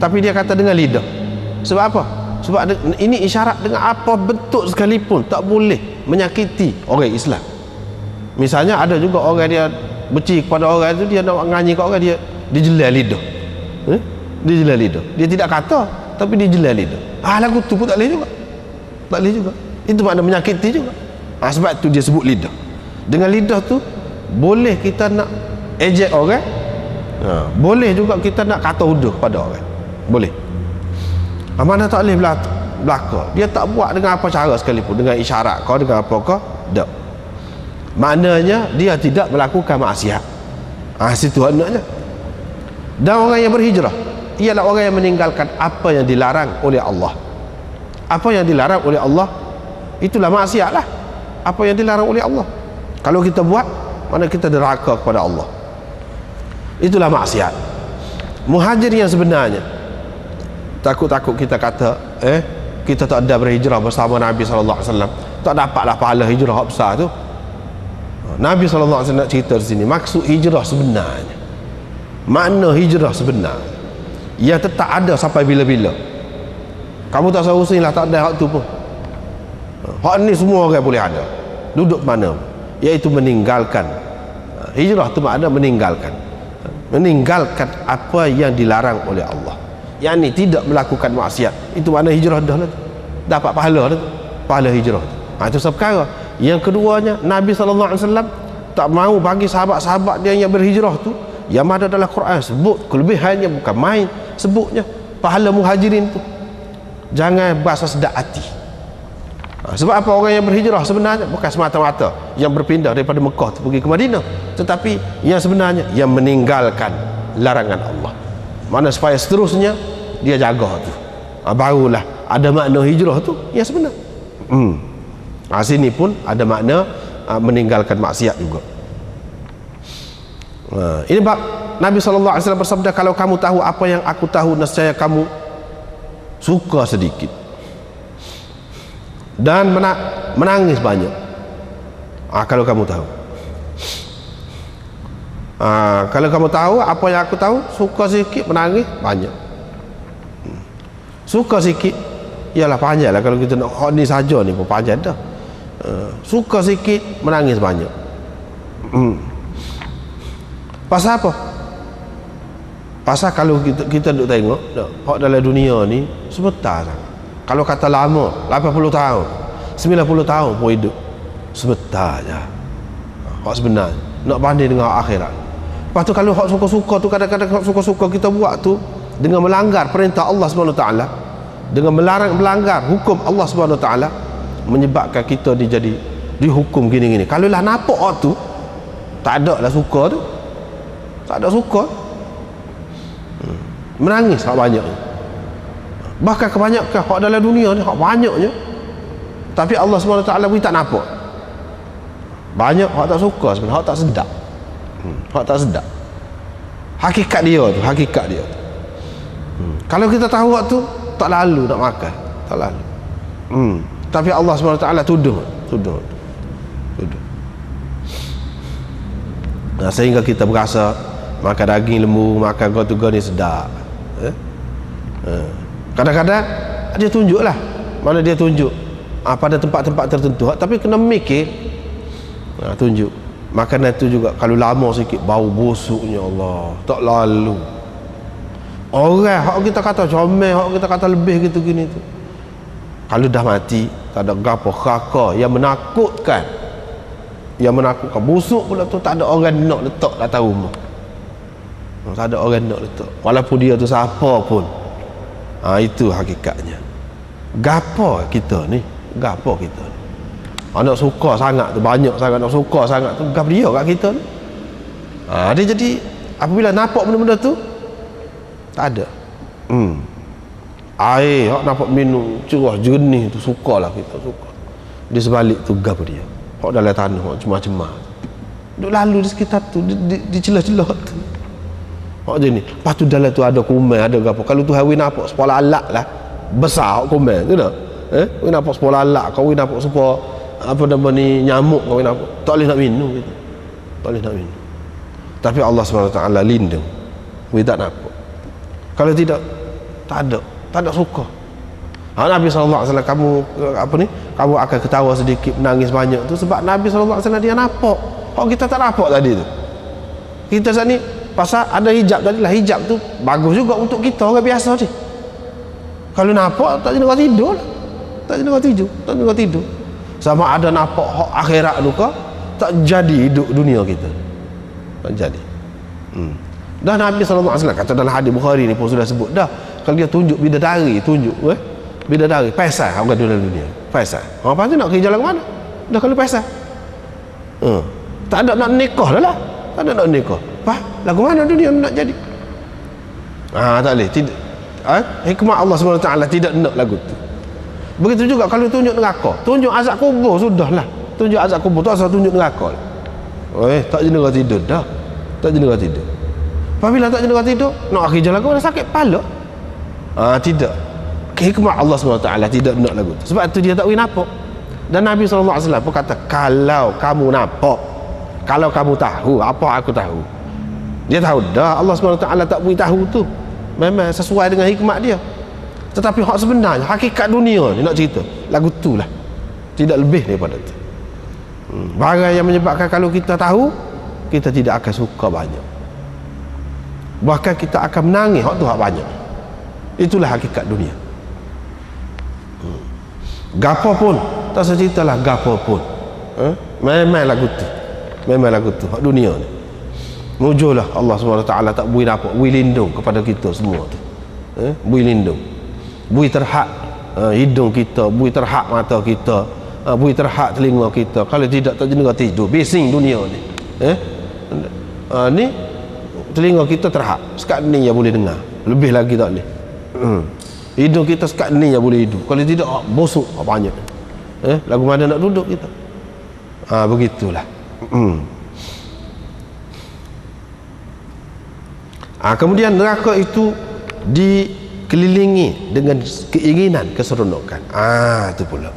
tapi dia kata dengan lidah. Sebab apa? Sebab ini isyarat dengan apa bentuk sekalipun tak boleh menyakiti orang Islam. Misalnya ada juga orang dia benci kepada orang tu, dia nak nganyi ke orang, dia jelal lidah. Dia jelal lidah. Dia tidak kata, tapi dia jelal lidah. Lagu tu pun tak boleh juga. Tak boleh juga. Itu makna menyakiti juga. Sebab tu dia sebut lidah. Dengan lidah tu boleh kita nak ejek orang, boleh juga kita nak kata uduh pada orang, boleh. Mana tak boleh belaka, dia tak buat dengan apa cara sekalipun, dengan isyarat kau, dengan apa kau, tak. Maknanya dia tidak melakukan maksiat. Situ maknanya. Dan orang yang berhijrah ialah orang yang meninggalkan apa yang dilarang oleh Allah. Apa yang dilarang oleh Allah itulah maksiat lah. Apa yang dilarang oleh Allah, kalau kita buat, mana kita deraka kepada Allah, itulah maksiat. Muhajir yang sebenarnya, takut-takut kita kata kita tak ada berhijrah bersama Nabi SAW, tak dapatlah pahala hijrah besar tu. Nabi SAW nak cerita di sini maksud hijrah sebenarnya, makna hijrah sebenar yang tetap ada sampai bila-bila. Kamu tak usah usah lah, tak ada hak tu pun. Hak ni semua orang boleh ada, duduk mana, iaitu meninggalkan. Hijrah tu makna meninggalkan apa yang dilarang oleh Allah, yang ni tidak melakukan maksiat. Itu makna hijrah dah lah, dapat pahala dah, pahala hijrah tu. Itu satu perkara. Yang keduanya, Nabi SAW tak mahu bagi sahabat-sahabat dia yang berhijrah tu, yang ada dalam Quran sebut kelebihannya, bukan main sebutnya pahala muhajirin tu, jangan berasa sedap hati. Sebab apa? Orang yang berhijrah sebenarnya bukan semata-mata yang berpindah daripada Mekah tu pergi ke Madinah, tetapi yang sebenarnya yang meninggalkan larangan Allah. Mana supaya seterusnya dia jaga tu, barulah ada makna hijrah tu yang sebenar. Sini pun ada makna meninggalkan maksiat juga. Ini bab Nabi SAW bersabda, kalau kamu tahu apa yang aku tahu, nescaya kamu suka sedikit dan menangis banyak. Kalau kamu tahu. Kalau kamu tahu apa yang aku tahu, suka sikit menangis banyak. Suka sikit ialah panjang lah. Kalau kita nak ni saja ni pun panjang dah. Suka sikit menangis banyak. Pasal apa? Pasal kalau kita duk tengok hak dalam dunia ni sebentar sangat. Kalau kata lama 80 tahun 90 tahun pun hidup sebentar je. Hak sebenarnya nak banding dengan akhirat. Lepas tu kalau hak suka-suka tu, kadang-kadang hak suka-suka kita buat tu dengan melanggar perintah Allah Subhanahu Taala, dengan melanggar hukum Allah Subhanahu Taala, menyebabkan kita jadi dihukum gini-gini. Kalau lah nampak hak tu, tak ada lah suka tu, tak ada suka, menangis hak banyak. Bahkan kebanyakan hak dalam dunia ni hak banyaknya, tapi Allah Subhanahu Taala pun tak nampak. Banyak hak tak suka sebenarnya, hak tak sedap. Hak tak sedap. Hakikat dia tu, hakikat dia tu. Kalau kita tahu hak tu, tak lalu nak makan, tak lalu. Tapi Allah Subhanahu Taala tuduh. Nah, sehingga kita berasa makan daging lembu, makan gotu ni sedap. Kadang-kadang dia tunjuklah, mana dia tunjuk pada tempat-tempat tertentu, tapi kena mikir. Tunjuk makanan tu juga kalau lama sikit bau busuknya, Allah tak lalu. Orang hak kita kata comel, hak kita kata lebih gitu gini tu, kalau dah mati tak ada gapo khaka yang menakutkan, busuk pula tu tak ada orang nak letak atas rumah. Tak ada orang nak letak, walaupun dia tu siapa pun. Itu hakikatnya. Gapo kita ni, gapo kita ni, nak suka sangat tu, banyak sangat nak suka sangat tu, gapo dia kat kita ni. Dia jadi apabila nampak benda-benda tu tak ada. Air hak nampak minum cerah jernih tu, sukalah kita, suka. Di sebalik tu gapo dia, hak dalam tanah hak cemah-cemah duk lalu di sekitar tu, di celah-celah tu, hak je ni. Lepas tu dalam tu ada kumel, ada gapo. Kalau tu hari nampak sepola alat lah besar hak kumel tu dah. Kau nampak sepola alat, kau nampak sepola apa nama ni nyamuk, kau nampak tak boleh nak minum gitu. Tak boleh nak minum. Tapi Allah SWT lindung. We tak nampak. Kalau tidak, tak ada suka. Nabi SAW, kamu kamu akan ketawa sedikit, menangis banyak tu sebab Nabi SAW dia nampak. Hak kita tak nampak tadi tu. Kita saat ni pasal ada hijab tadi lah, hijab tu bagus juga untuk kita orang biasa ni. Kalau nampak tak jadi tidur lah. Tak jadi tidur. Sama ada nampak hak akhirat tu ke, tak jadi hidup dunia kita. Tak jadi. Dah Nabi SAW kata dalam hadis Bukhari ni pun sudah sebut dah, kalau dia tunjuk bidadari, bidadari paisah orang dalam dunia, paisah. Apa tu nak pergi jalan ke mana? Dah kalau paisah. Tak ada nak nikah dah lah. Tak ada nak nikah. Lagu mana dunia nak jadi? Tak boleh. Tidak. Hikmah Allah SWT tidak nak lagu tu. Begitu juga kalau tunjuk neraka, tunjuk azab kubur, sudahlah. Tunjuk azab kubur tu asal tunjuk neraka. Tak jenera tidur dah. Tak jenera tidur. Apabila tak jenera tidur, nak akhir jalan kau sakit kepala. Tidak. Hikmah Allah SWT tidak nak lagu tu. Sebab tu dia tak boleh nampak. Dan Nabi SAW pun kata, kalau kamu nampak, kalau kamu tahu apa aku tahu, dia tahu dah. Allah SWT tak boleh tahu tu, memang sesuai dengan hikmat dia. Tetapi hak sebenarnya, hakikat dunia ni nak cerita lagu tu lah, tidak lebih daripada tu. Barang yang menyebabkan kalau kita tahu, kita tidak akan suka banyak, bahkan kita akan menangis hak tu hak banyak. Itulah hakikat dunia. Gapo pun tak seceritalah, gapo pun memang lagu tu, memang lagu tu hak dunia ni. Mujurlah Allah SWT tak boleh dapat, boleh lindung kepada kita semua tu. Boleh lindung, boleh terhad hidung kita, boleh terhad mata kita, boleh terhad telinga kita. Kalau tidak tak jenera tidur, bising dunia ni. Ni telinga kita terhad, sekat ni yang boleh dengar, lebih lagi tak boleh. Hidung kita sekat ni yang boleh hidup, kalau tidak busuk banyak. Lagu mana nak duduk kita? Begitulah. Kemudian neraka itu dikelilingi dengan keinginan keseronokan. Itu pula.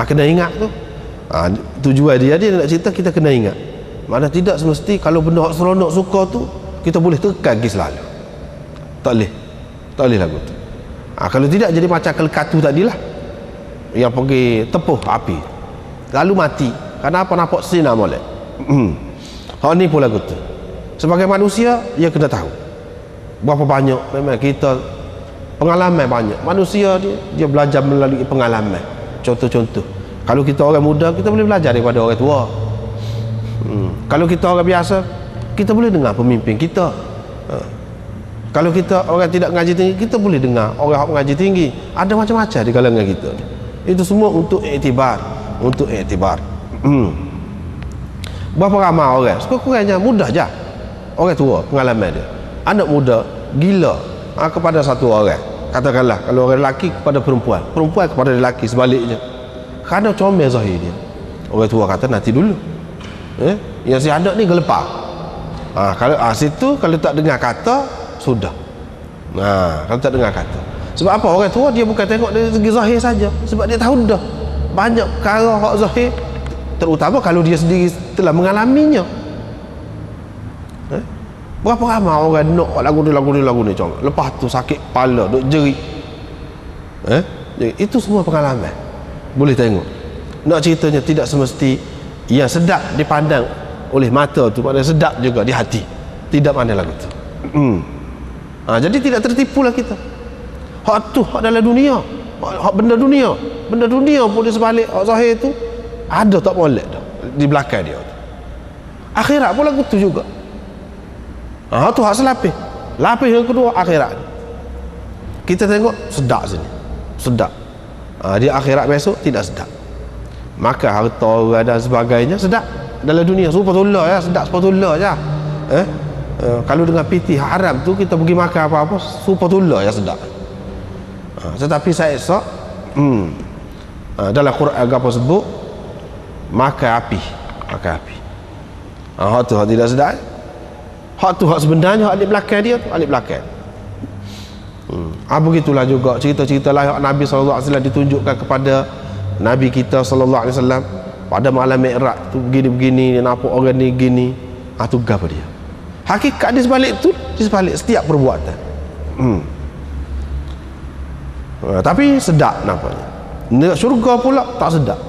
Kena ingat tu. Tujuan dia nak cerita kita kena ingat. Mana tidak semesti kalau benda hak seronok suka tu kita boleh tekan lagi selalu. Tak boleh lagu tu. Kalau tidak jadi macam kelkatu tadilah yang pergi tepuh api lalu mati. Kenapa nampak sinar molek? Hak ni pun lagu tu. Sebagai manusia dia kena tahu berapa banyak memang kita pengalaman banyak. Manusia dia belajar melalui pengalaman. Contoh-contoh, kalau kita orang muda kita boleh belajar daripada orang tua. Kalau kita orang biasa kita boleh dengar pemimpin kita. Kalau kita orang tidak mengaji tinggi kita boleh dengar orang yang mengaji tinggi. Ada macam-macam di kalangan kita. Itu semua untuk iktibar, berapa ramai orang sekurang-kurangnya mudah je orang tua pengalaman dia. Anak muda gila kepada satu orang, katakanlah kalau orang lelaki kepada perempuan kepada lelaki, sebaliknya, kerana comel zahir dia. Orang tua kata nanti dulu, yang si anak ni gelepar. Kalau situ kalau tak dengar kata sudah. Kalau tak dengar kata, sebab apa? Orang tua dia bukan tengok dari segi zahir saja, sebab dia tahu dah banyak perkara hak zahir, terutama kalau dia sendiri telah mengalaminya. Berapa ramai orang nak lagu ni cong, lepas tu sakit kepala, duk jerit. Itu semua pengalaman. Boleh tengok. Nak ceritanya tidak semesti yang sedap dipandang oleh mata tu, maknanya sedap juga di hati. Tidak mana lagu tu. Jadi tidak tertipulah kita. Hak tu hak dalam dunia, hak benda dunia pun di sebalik hak zahir tu ada tak molek dah di belakang dia tu. Akhirat pun lagu tu juga. Tu hak selapis. Lapis yang kedua akhirat. Kita tengok sedap sini, sedap. Di akhirat besok tidak sedap. Maka harta orang dan sebagainya sedap dalam dunia, supatullah ya, sedap supatullah ya. Kalau dengan piti haram tu kita pergi makan apa-apa supatullah ya sedap. Tetapi saya esok dalam Quran apa sebut makan api. Hak tu hak tidak sedap. Hak tu hak sebenarnya hak di belakang dia tu, alik belakang. Begitulah juga cerita-cerita lain Nabi SAW ditunjukkan kepada Nabi kita SAW pada malam Mi'raj tu begini-begini, dia nampak orang ni gini. Tu apa dia? Hakikat di sebalik tu, di sebalik setiap perbuatan. Tapi sedap nampaknya. Syurga pula tak sedap.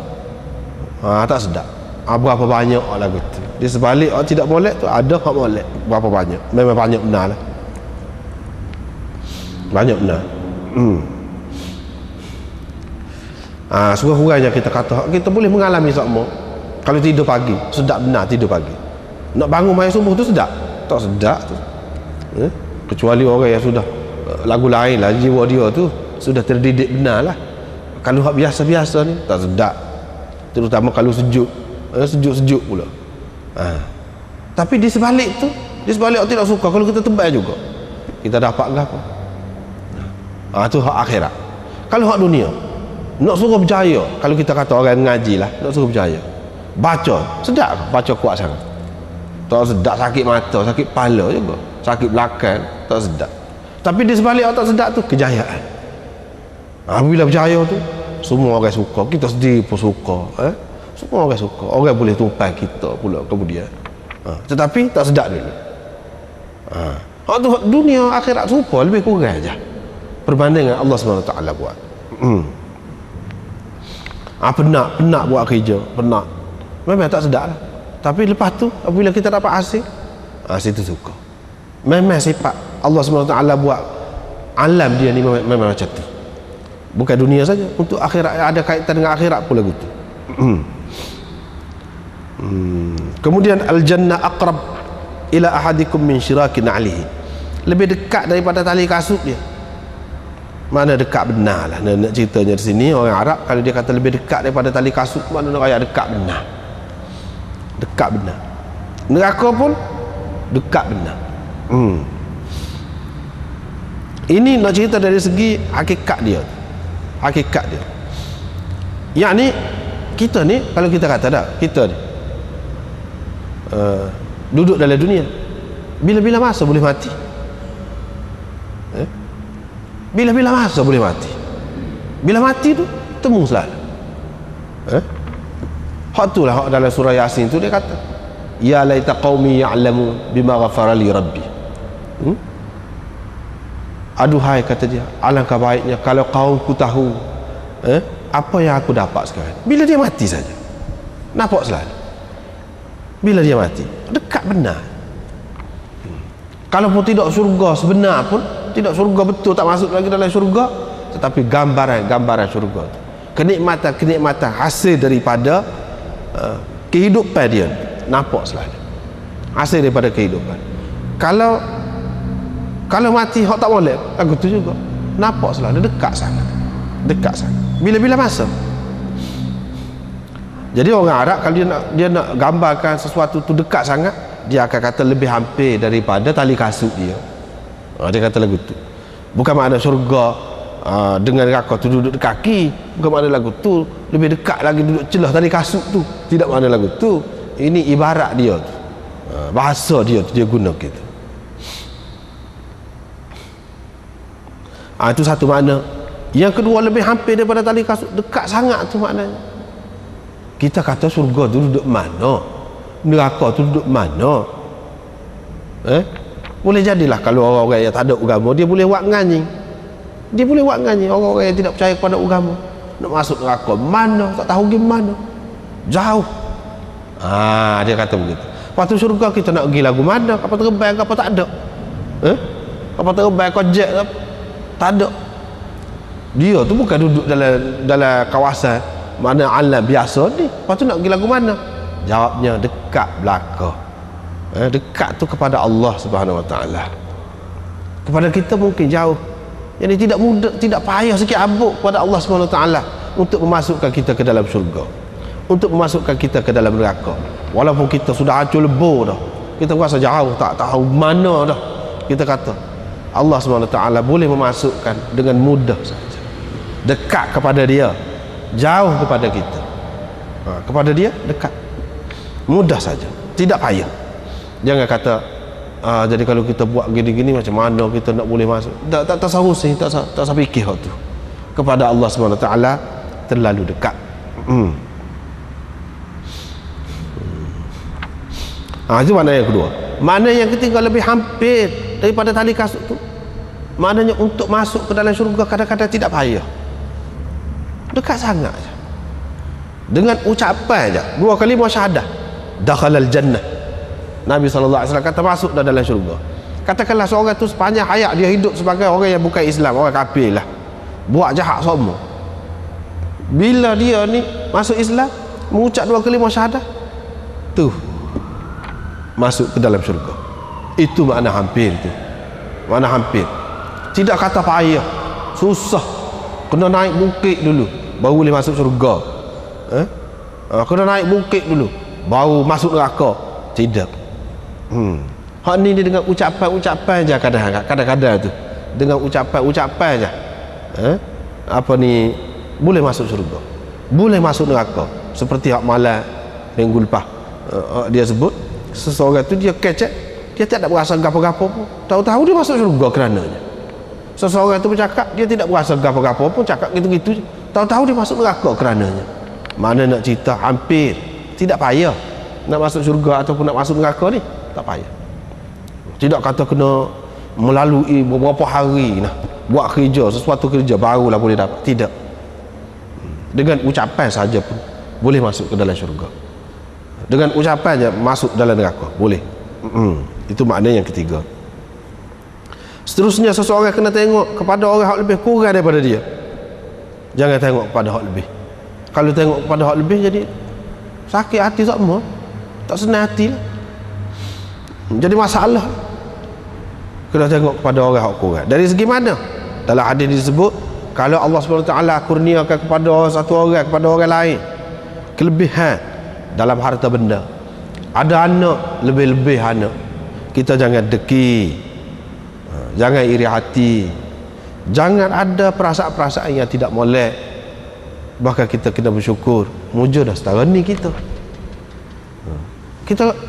Tak sedap. Berapa banyak lagu tu. Di sebalik tidak molek tu ada hak molek. Berapa banyak? Memang banyak benar lah. Banyak benar. Sekurang-kurangnya kita kata kita boleh mengalami semua. Kalau tidur pagi sedap benar, tidur pagi. Nak bangun main subuh tu sedap? Tak sedap tu. Kecuali orang yang sudah lagu lain lah, jiwa dia tu sudah terdidik benar lah. Kalau hak biasa-biasa ni tak sedap, terutama kalau sejuk pula. Tapi di sebalik tu, di sebalik orang tidak suka kalau kita tebal juga, kita dapat apa? Tu hak akhirat. Kalau hak dunia, nak suruh berjaya, kalau kita kata orang ngaji lah, nak suruh berjaya, baca sedap, baca kuat sangat. Tak sedap, sakit mata, sakit kepala juga, sakit belakang, tak sedap. Tapi di sebalik orang tak sedap tu kejayaan. Bila berjaya tu semua orang suka, kita sendiri pun suka. Semua orang suka, orang boleh tumpai kita pula kemudian. Tetapi tak sedap dulu. Tu dunia akhirat serupa, lebih kurang je perbandingan Allah SWT buat. Penat buat kerja, penat, memang tak sedap lah. Tapi lepas tu apabila kita dapat hasil, situ suka. Memang sifat Allah SWT buat alam dia ni memang macam tu. Bukan dunia saja, untuk akhirat, ada kaitan dengan akhirat pula gitu. Kemudian al-jannah aqrab ila ahadikum min syirakin alihi, lebih dekat daripada tali kasut dia. Mana dekat benar lah nak ceritanya di sini. Orang Arab kalau dia kata lebih dekat daripada tali kasut, mana nak kaya dekat benar. Dekat benar. Neraka pun dekat benar. Ini nak cerita dari segi hakikat dia. Hakikat dia. Yang ni kita ni, kalau kita kata dah, kita ni duduk dalam dunia, bila-bila masa boleh mati? Bila-bila masa boleh mati? Bila mati tu temu selalu. Hak itulah hak dalam surah Yasin tu dia kata, ya laita qaumi ya'lamu bima ghafara li rabbi. Aduhai, kata dia, alangkah baiknya kalau kaumku tahu apa yang aku dapat sekarang. Bila dia mati saja, nampak selalu bila dia mati dekat benar. Kalau pun tidak surga sebenar pun, tidak surga betul, tak masuk lagi dalam surga, tetapi gambaran surga tu, kenikmatan hasil daripada kehidupan dia, nampak selalu hasil daripada kehidupan. Kalau mati hak tak boleh, lagu tu juga nampak selalu dekat sangat. Bila-bila masa. Jadi orang Arab kalau dia nak gambarkan sesuatu tu dekat sangat, dia akan kata lebih hampir daripada tali kasut dia. Dia kata lagu tu. Bukan makna syurga dengan neraka tu duduk dekat kaki, bukan makna lagu tu lebih dekat lagi duduk celah tali kasut tu, tidak makna lagu tu. Ini ibarat dia tu, bahasa dia tu dia guna gitu. Itu satu makna. Yang kedua, lebih hampir daripada tali kasut, dekat sangat tu maknanya. Kita kata surga tu duduk mana, neraka tu duduk mana. Boleh jadilah kalau orang-orang yang tak ada agama, dia boleh buat ngaji. Orang-orang yang tidak percaya kepada agama nak masuk neraka mana, tak tahu gimana, jauh. Dia kata begitu. Lepas tu surga kita nak pergi lagu mana, kapal terbang ke apa, tak ada. Kapal terbang kojek ke apa, tak ada. Dia tu bukan duduk dalam kawasan mana alam biasa ni. Lepas tu nak pergi lagu mana? Jawabnya dekat belaka. Dekat tu kepada Allah Subhanahu Wa Taala. Kepada kita mungkin jauh. Jadi tidak mudah, tidak payah sikit abuk kepada Allah Subhanahu Wa Taala untuk memasukkan kita ke dalam syurga, untuk memasukkan kita ke dalam neraka. Walaupun kita sudah hancur lebur dah, kita rasa jauh, tak tahu mana dah, kita kata Allah Subhanahu Wa Taala boleh memasukkan dengan mudah saja. Dekat kepada dia, jauh kepada kita. Kepada dia dekat, mudah saja, tidak payah. Jangan kata jadi kalau kita buat gini-gini macam mana kita nak boleh masuk. Tak seharusnya, tak usah fikir hal tu. Kepada Allah Subhanahu Wa Taala terlalu dekat. Itu makna yang kedua. Makna yang ketiga, lebih hampir daripada tali kasut tu, maknanya untuk masuk ke dalam syurga kadang-kadang tidak payah, dekat sangat je. Dengan ucapan je, 2 kalimah syahadah, dakhalal jannah. Nabi SAW kata masuk dalam syurga. Katakanlah seorang tu sepanjang hayat dia hidup sebagai orang yang bukan Islam, orang kafir lah, buat jahat semua. Bila dia ni masuk Islam, mengucap 2 kalimah syahadah tu, masuk ke dalam syurga. Itu makna hampir tu. Makna hampir. Tidak kata payah, susah, kena naik bukit dulu baru boleh masuk syurga. Kena naik bukit dulu baru masuk neraka. Tidak. Hak ni dia dengan ucapan je kadang-kadang tu. Dengan ucapan je. Apa ni, boleh masuk syurga, boleh masuk neraka. Seperti hak malam minggu lepas dia sebut, seseorang tu dia kecek, dia tak berasa gapo-gapo pun, tahu-tahu dia masuk syurga kerananya. Seseorang tu bercakap, dia tidak berasa gapo-gapo pun, cakap gitu-gitu je, tahu-tahu dia masuk neraka kerananya. Mana nak cerita hampir, tidak payah nak masuk syurga ataupun nak masuk neraka ni, tak payah. Tidak kata kena melalui beberapa hari nah, buat kerja, sesuatu kerja barulah boleh dapat. Tidak. Dengan ucapan saja pun boleh masuk ke dalam syurga. Dengan ucapan je masuk dalam neraka, boleh. Itu makna yang ketiga. Seterusnya, seseorang kena tengok kepada orang yang lebih kurang daripada dia. Jangan tengok kepada hak lebih. Kalau tengok kepada hak lebih, jadi sakit hati semua, tak senang hati lah. Jadi masalah. Kena tengok kepada orang yang kurang. Dari segi mana? Dalam hadis disebut, kalau Allah SWT kurniakan kepada satu orang, kepada orang lain kelebihan dalam harta benda, ada anak, lebih-lebih anak, kita jangan deki, jangan iri hati, jangan ada perasaan-perasaan yang tidak molek. Bahkan kita kena bersyukur, mujur dah setara ni kita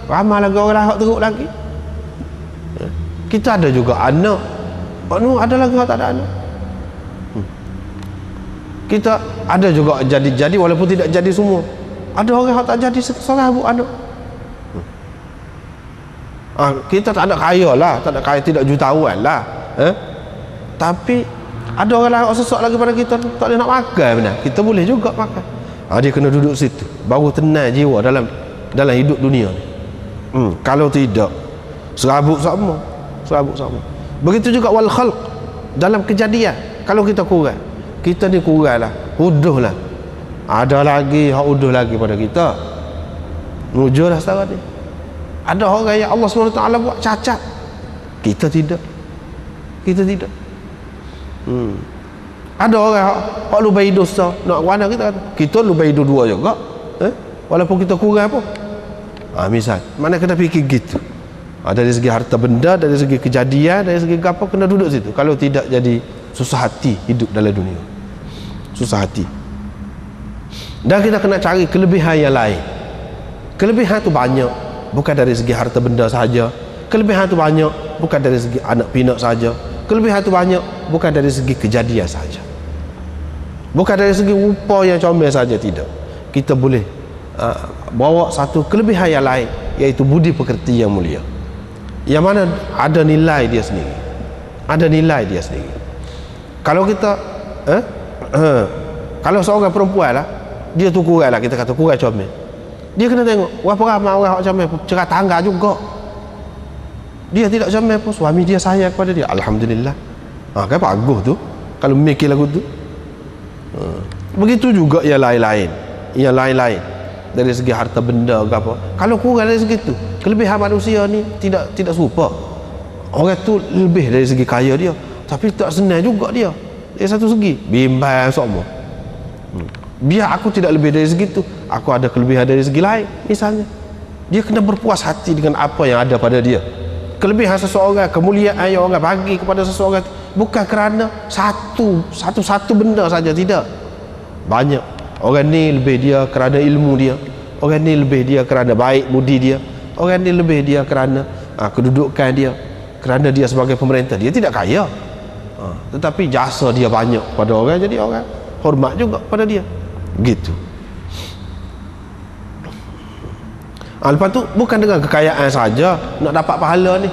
ramai lagi orang lahak teruk lagi. Kita ada juga anak, ada lagi orang tak ada anak. Kita ada juga jadi walaupun tidak jadi semua, Ada orang yang tak jadi serabut anak. Kita tak ada kaya lah, tak ada kaya, tidak jutawan lah, tapi ada orang lain sesuatu lagi pada kita tak boleh nak makan benar, kita boleh juga makan. Dia kena duduk situ baru tenang jiwa dalam hidup dunia ni. Kalau tidak serabut sama. Begitu juga wal khalq, dalam kejadian. Kalau kita kurang, kita ni kurang lah, uduh lah, ada lagi hak uduh lagi pada kita, mujur lah setara ni. Ada orang yang Allah SWT buat cacat, kita tidak. Ada orang hak lubai dosa, nak warna kita lubai dua juga, walaupun kita kurang pun. Misal mana kena fikir gitu, dari segi harta benda, dari segi kejadian, dari segi apa, kena duduk situ. Kalau tidak jadi susah hati hidup dalam dunia, susah hati. Dan kita kena cari kelebihan yang lain. Kelebihan tu banyak, bukan dari segi harta benda saja. Kelebihan tu banyak, bukan dari segi anak pinak saja. Kelebihan tu banyak, bukan dari segi kejadian saja, bukan dari segi rupa yang comel saja. Tidak, kita boleh bawa satu kelebihan yang lain, iaitu budi pekerti yang mulia, yang mana ada nilai dia sendiri. Kalau kita kalau seorang perempuan lah, dia tu kurang lah, kita kata kurang comel, dia kena tengok berapa ramai orang yang comel, cerah tangga juga. Dia tidak comel pun suami dia sayang kepada dia, alhamdulillah. Kan bagus tu kalau mikir lagu tu. Begitu juga yang lain-lain dari segi harta benda ke apa. Kalau kurang dari segi tu, kelebihan manusia ni tidak serupa. Orang tu lebih dari segi kaya dia, tapi tak senang juga dia. Dari satu segi bimbang semua. Biar aku tidak lebih dari segi tu, aku ada kelebihan dari segi lain. Misalnya, dia kena berpuas hati dengan apa yang ada pada dia. Kelebihan seseorang, kemuliaan yang orang bagi kepada seseorang, bukan kerana satu benda saja, tidak. Banyak. Orang ni lebih dia kerana ilmu dia, orang ni lebih dia kerana baik budi dia, orang ni lebih dia kerana kedudukan dia, kerana dia sebagai pemerintah. Dia tidak kaya, tetapi jasa dia banyak pada orang, jadi orang hormat juga pada dia. Gitu. Lepas tu bukan dengan kekayaan saja nak dapat pahala ni,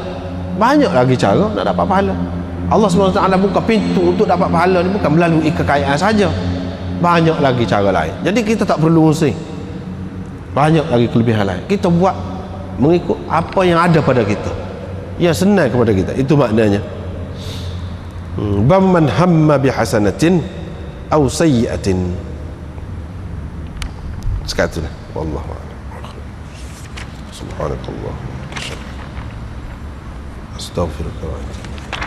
banyak lagi cara nak dapat pahala. Allah SWT buka pintu untuk dapat pahala ni bukan melalui kekayaan saja, banyak lagi cara lain. Jadi kita tak perlu pusing, banyak lagi kelebihan lain. Kita buat mengikut apa yang ada pada kita, yang senang kepada kita. Itu maknanya man hamma bihasanatin aw sayyi'atin. Sekatulah wallahu a'lam. Subhanakallah, astaghfiruka wa atubu ilaik.